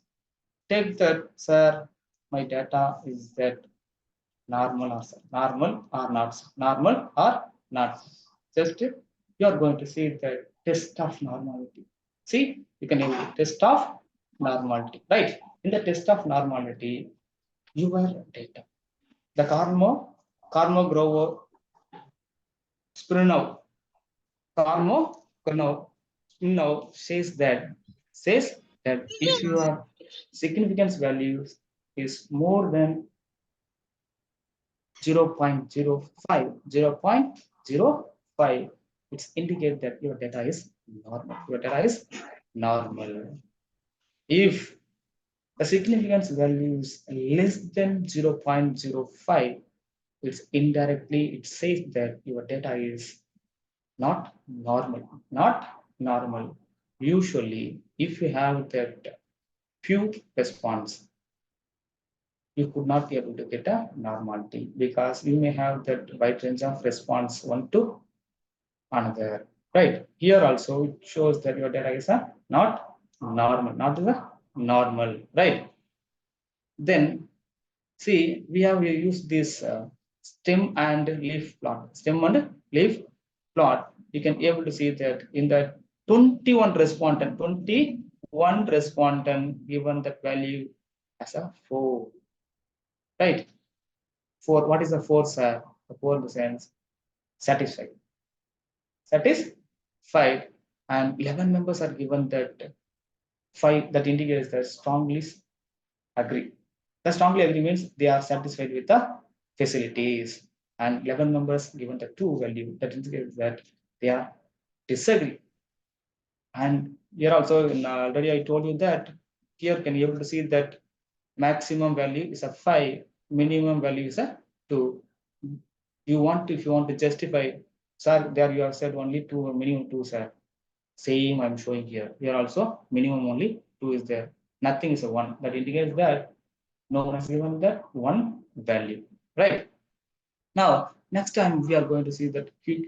take that, sir, my data is that normal or not, normal or not. Just you are going to see the test of normality. See, you can use the test of normality, right? In the test of normality, your data, the Karmo Sprinov says that if your significance value is more than 0.05, it indicates that your data is normal. If the significance value is less than 0.05, it says that your data is not normal. Usually, if you have that few response, you could not be able to get a normality, because you may have that wide range of response one to another, right? Here also it shows that your data is not normal, right? Then see, we have used this stem and leaf plot. You can able to see that in the 21 respondent given that value as a 4, right? 4. What is the 4, sir? The 4 in the sense satisfied, and 11 members are given that 5. That indicates that strongly agree. The strongly agree means they are satisfied with the facilities, and 11 members given the 2 value, that indicates that they are disagree. And here also, already I told you that here can you able to see that maximum value is a 5, minimum value is a 2. If you want to justify, sir, there you have said only 2, minimum 2, sir. Same I'm showing here. Here also minimum only 2 is there. nothing is a 1. That indicates that no one has given that one value, right? Now, next time we are going to see that QQ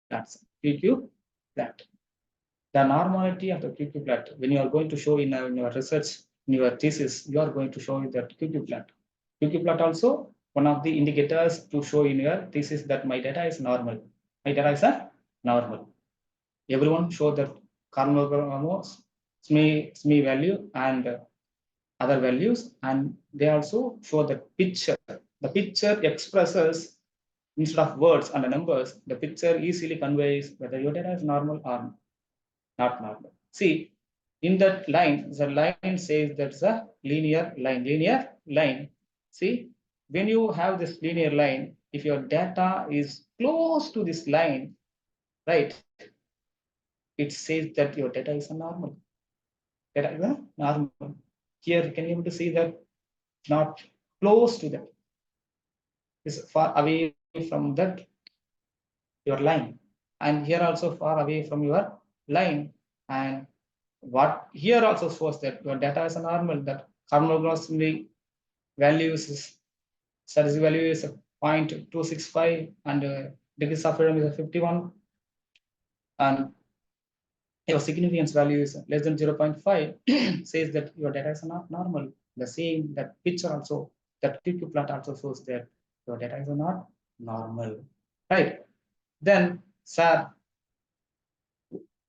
plots. QQ plot. The normality of the QQ plot. When you are going to show in your research, in your thesis, you are going to show that QQ plot. QQ plot also one of the indicators to show in your thesis that my data is normal. My data is a normal. Everyone show that SME value and other values, and they also show the picture. The picture expresses, instead of words and the numbers, the picture easily conveys whether your data is normal or not normal. See, in that line, the line says that's a linear line. See, when you have this linear line, if your data is close to this line, right, it says that your data is a normal. Data is a normal. Here, can you able to see that not close to that? Is far away from that your line, and here also far away from your line. And what here also shows that your data is a normal, that carbon values is statistic value is 0.265 and degrees of freedom is 51, and your significance value is less than 0.5 says that your data is not normal. The same, that picture also, that QQ plot also shows that your data is not normal, right? Then, sir,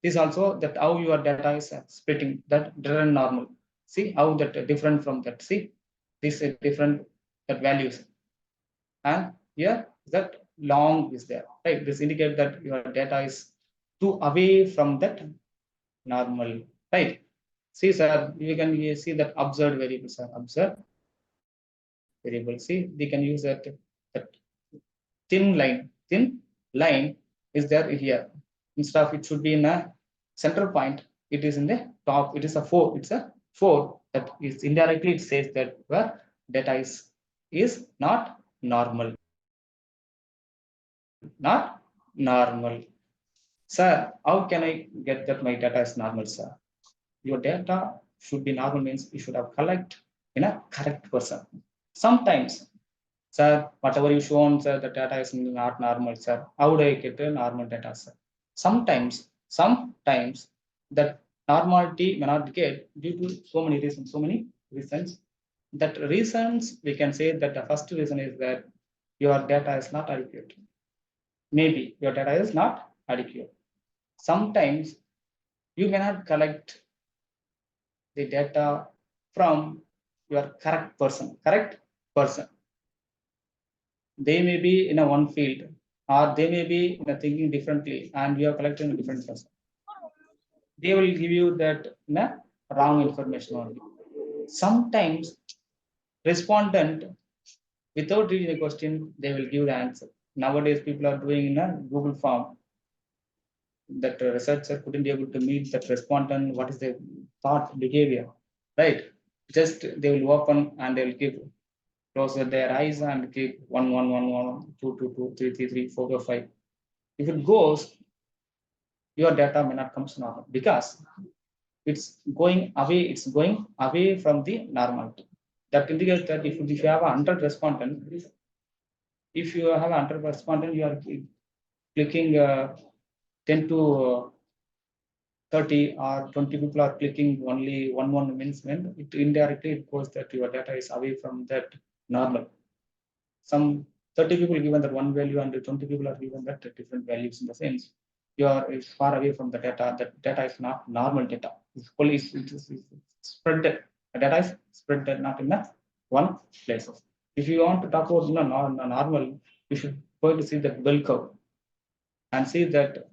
is also that how your data is splitting that different normal. See how that different from that. See, this is different that values, and here that long is there, right? This indicates that your data is too away from that normal, right? See, sir, you can see that observed variables are observed variable. See, they can use that thin line is there here. Instead of it should be in a center point, it is in the top. It is a 4. It's a 4. That is indirectly it says that where data is not normal. Not normal. Sir, how can I get that my data is normal, sir? Your data should be normal means you should have collect in a correct person. Sometimes, sir, whatever you shown, sir, the data is not normal, sir. How do I get a normal data, sir? Sometimes that normality may not get due to so many reasons. That reasons we can say that the first reason is that your data is not adequate. Maybe your data is not adequate. Sometimes you cannot collect the data from your correct person. They may be in a one field, or they may be in a thinking differently, and you are collecting a different person. They will give you that wrong information only. Sometimes respondent, without reading the question, they will give the answer. Nowadays, people are doing in a Google form. That researcher couldn't be able to meet that respondent, what is their thought behavior, right? Just they will open and they will give close their eyes and keep 1 1 1 1 2 2 2 3 3 3 4 4 5. If it goes, your data may not come to normal because it's going away from the normality. That indicates that if you have 100 respondent, if you have 100 respondent, you are clicking 10 to 30 or 20 people are clicking only one means when it indirectly it goes that your data is away from that normal. Some 30 people given that one value and 20 people are given that different values, in the sense you are far away from the data. That data is not normal data. It's fully spread. The data is spread not in that one place. If you want to talk about normal, you should go to see that bell curve and see that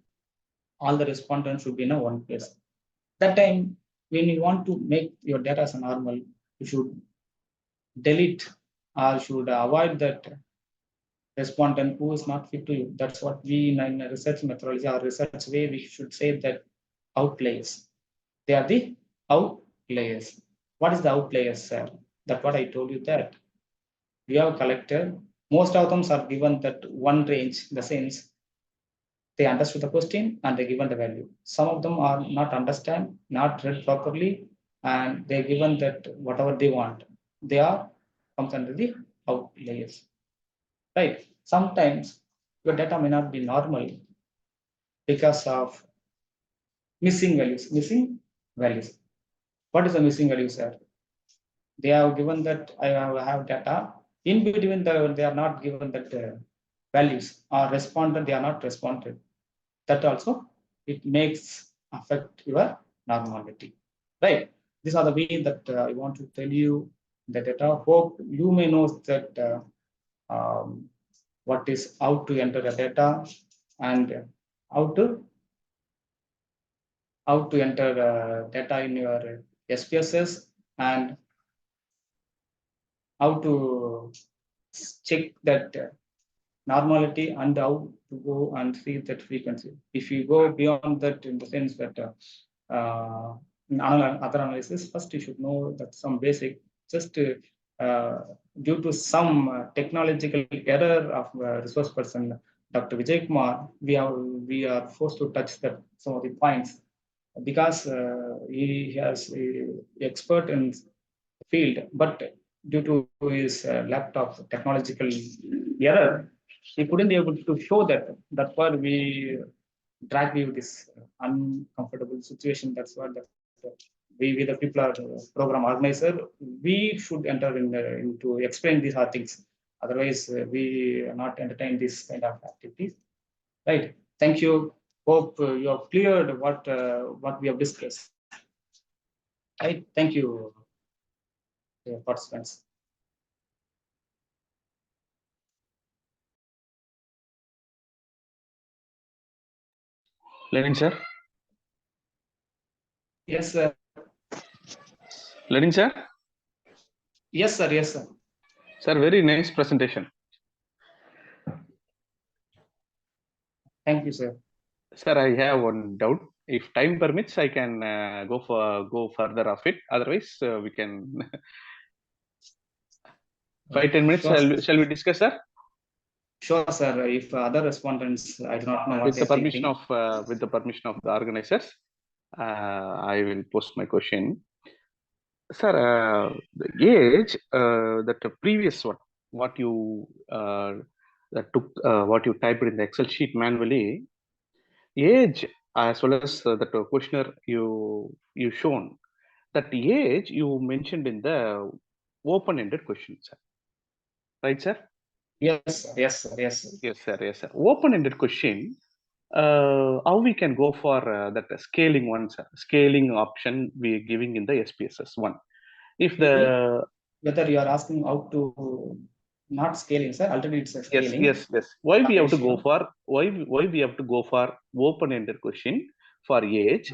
all the respondents should be in a one place. That time, when you want to make your data as a normal, you should delete or should avoid that respondent who is not fit to you. That's what we in a research methodology or research way, we should say that outliers. They are the outliers. What is the outliers, sir? That's what I told you, that we have collected, most of them are given that one range, in the sense they understood the question and they given the value. Some of them are not understand, not read properly, and they're given that whatever they want, they are comes under the outliers, right? Sometimes your data may not be normal because of missing values. What is the missing value, sir? They have given that I have data. In between, they are not given that values or responded, they are not responded. That also, it makes affect your normality, right? These are the way that I want to tell you the data. Hope you may know that what is how to enter the data and how to enter data in your SPSS and how to check that normality and how to go and see that frequency. If you go beyond that, in the sense that in other analysis, first you should know that some basic, just due to some technological error of resource person, Dr. Vijay Kumar, we are forced to touch that some of the points because he has expert in field, but due to his laptop technological error, he couldn't be able to show that. That's why we drag you this uncomfortable situation. That's why we the people are program organizer. We should enter into explain these are things. Otherwise, we are not entertain this kind of activities. Right. Thank you. Hope you have cleared what we have discussed. Right. Thank you, participants. Lenin sir. Yes, sir. Lenin sir. Yes, sir. Yes, sir. Sir, very nice presentation. Thank you, sir. Sir, I have one doubt. If time permits, I can go further of it. Otherwise, we can 5-10 minutes. Sure. Shall we discuss, sir? Sure, sir. If other respondents, I do not know what With the they're permission thinking. of with the permission of the organizers, I will post my question. Sir, the age that the previous one, what you what you typed in the Excel sheet manually, age as well as that questionnaire you shown, that age you mentioned in the open-ended question, sir. Right, sir? Yes, yes, sir. Yes, sir. Yes, sir. Yes, sir. Open-ended question. How we can go for that scaling one, sir? Scaling option we are giving in the SPSS one. If the whether you are asking how to not scaling, sir, already it's a scaling. Yes. Why we have to go for open-ended question for age?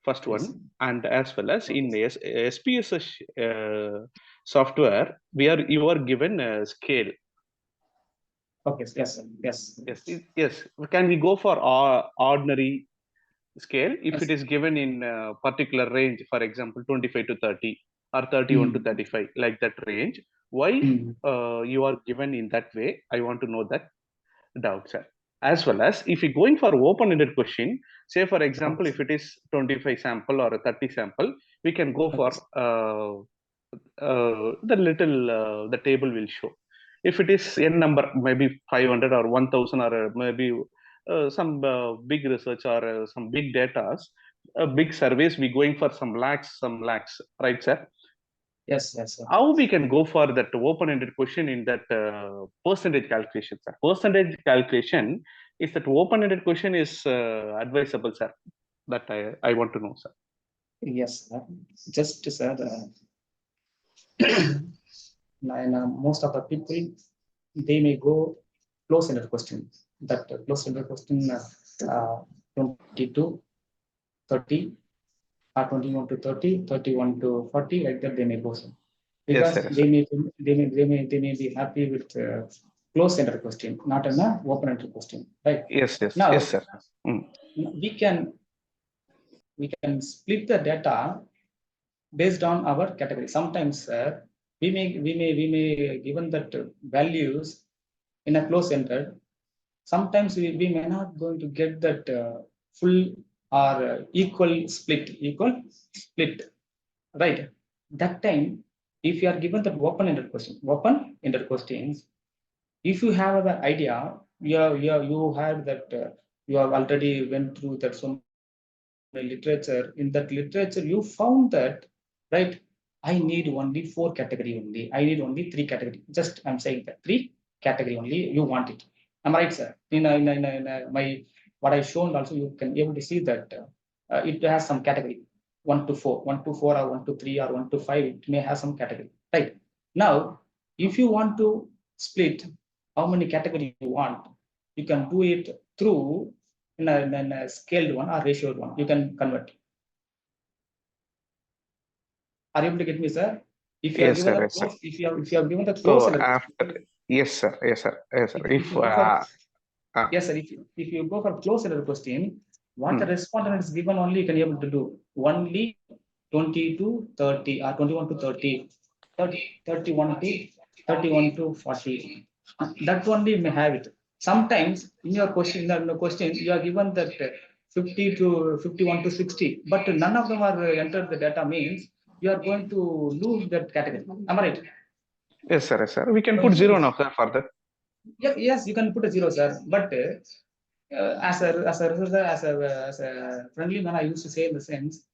First one, and as well as in SPSS software, you are given a scale. Okay. Yes, sir. Yes. Can we go for ordinary scale if Yes. it is given in a particular range, for example, 25 to 30 or 31 to 35, like that range? Why you are given in that way? I want to know that doubt, sir. As well as if you're going for open-ended question, say for example, if it is 25 sample or a 30 sample, we can go for the table will show. If it is n number, maybe 500 or 1000 or maybe some big research or some big data, big surveys, we going for some lakhs, right, sir? Yes, sir. How we can go for that open-ended question in that percentage calculation, sir? Percentage calculation is that open-ended question is advisable, sir? That I want to know, sir. Yes, sir. Just, sir, most of the people, they may go close-ended question. That close-ended question, 22, 30, or 21 to 30, 31 to 40, like that they may go. Sir. Because yes, they may be happy with close-ended question, not an open-ended question, right? Yes, now, yes, sir. We can split the data based on our category. Sometimes we may given that values in a close-ended. Sometimes we may not going to get that full or equal split, right? That time, if you are given that open-ended questions, if you have the idea, you had that you have already went through that so many literature. In that literature, you found that, right? I need only 4 category only. I need only 3 category. Just I'm saying that 3 category only. You want it. Am I right, sir? In my what I shown also, you can able to see that it has some category 1 to 4, 1 to 4, or 1 to 3, or 1 to 5. It may have some category, right? Now, if you want to split how many category you want, you can do it through in a scaled one or ratioed one. You can convert. Are you able to get me, sir? If you are Yes, given sir. a Yes, sir. close, if you are given the So close ended after, yes, sir. Yes, sir. Yes, sir. if If you go for yes, sir. If you go for close ended question, what the respondent is given only you can able to do only 20 to 30 or 21 to 30, 31 to 40. That only you may have it. Sometimes in your question, you are given that 50 to 51 to 60, but none of them are entered the data, means you are going to lose that category. Am I right? yes, sir. Yes, sir. We can put 0 now, sir, further. Yeah, yes, you can put a 0, sir. But as a researcher, as a friendly man, I used to say in the sense,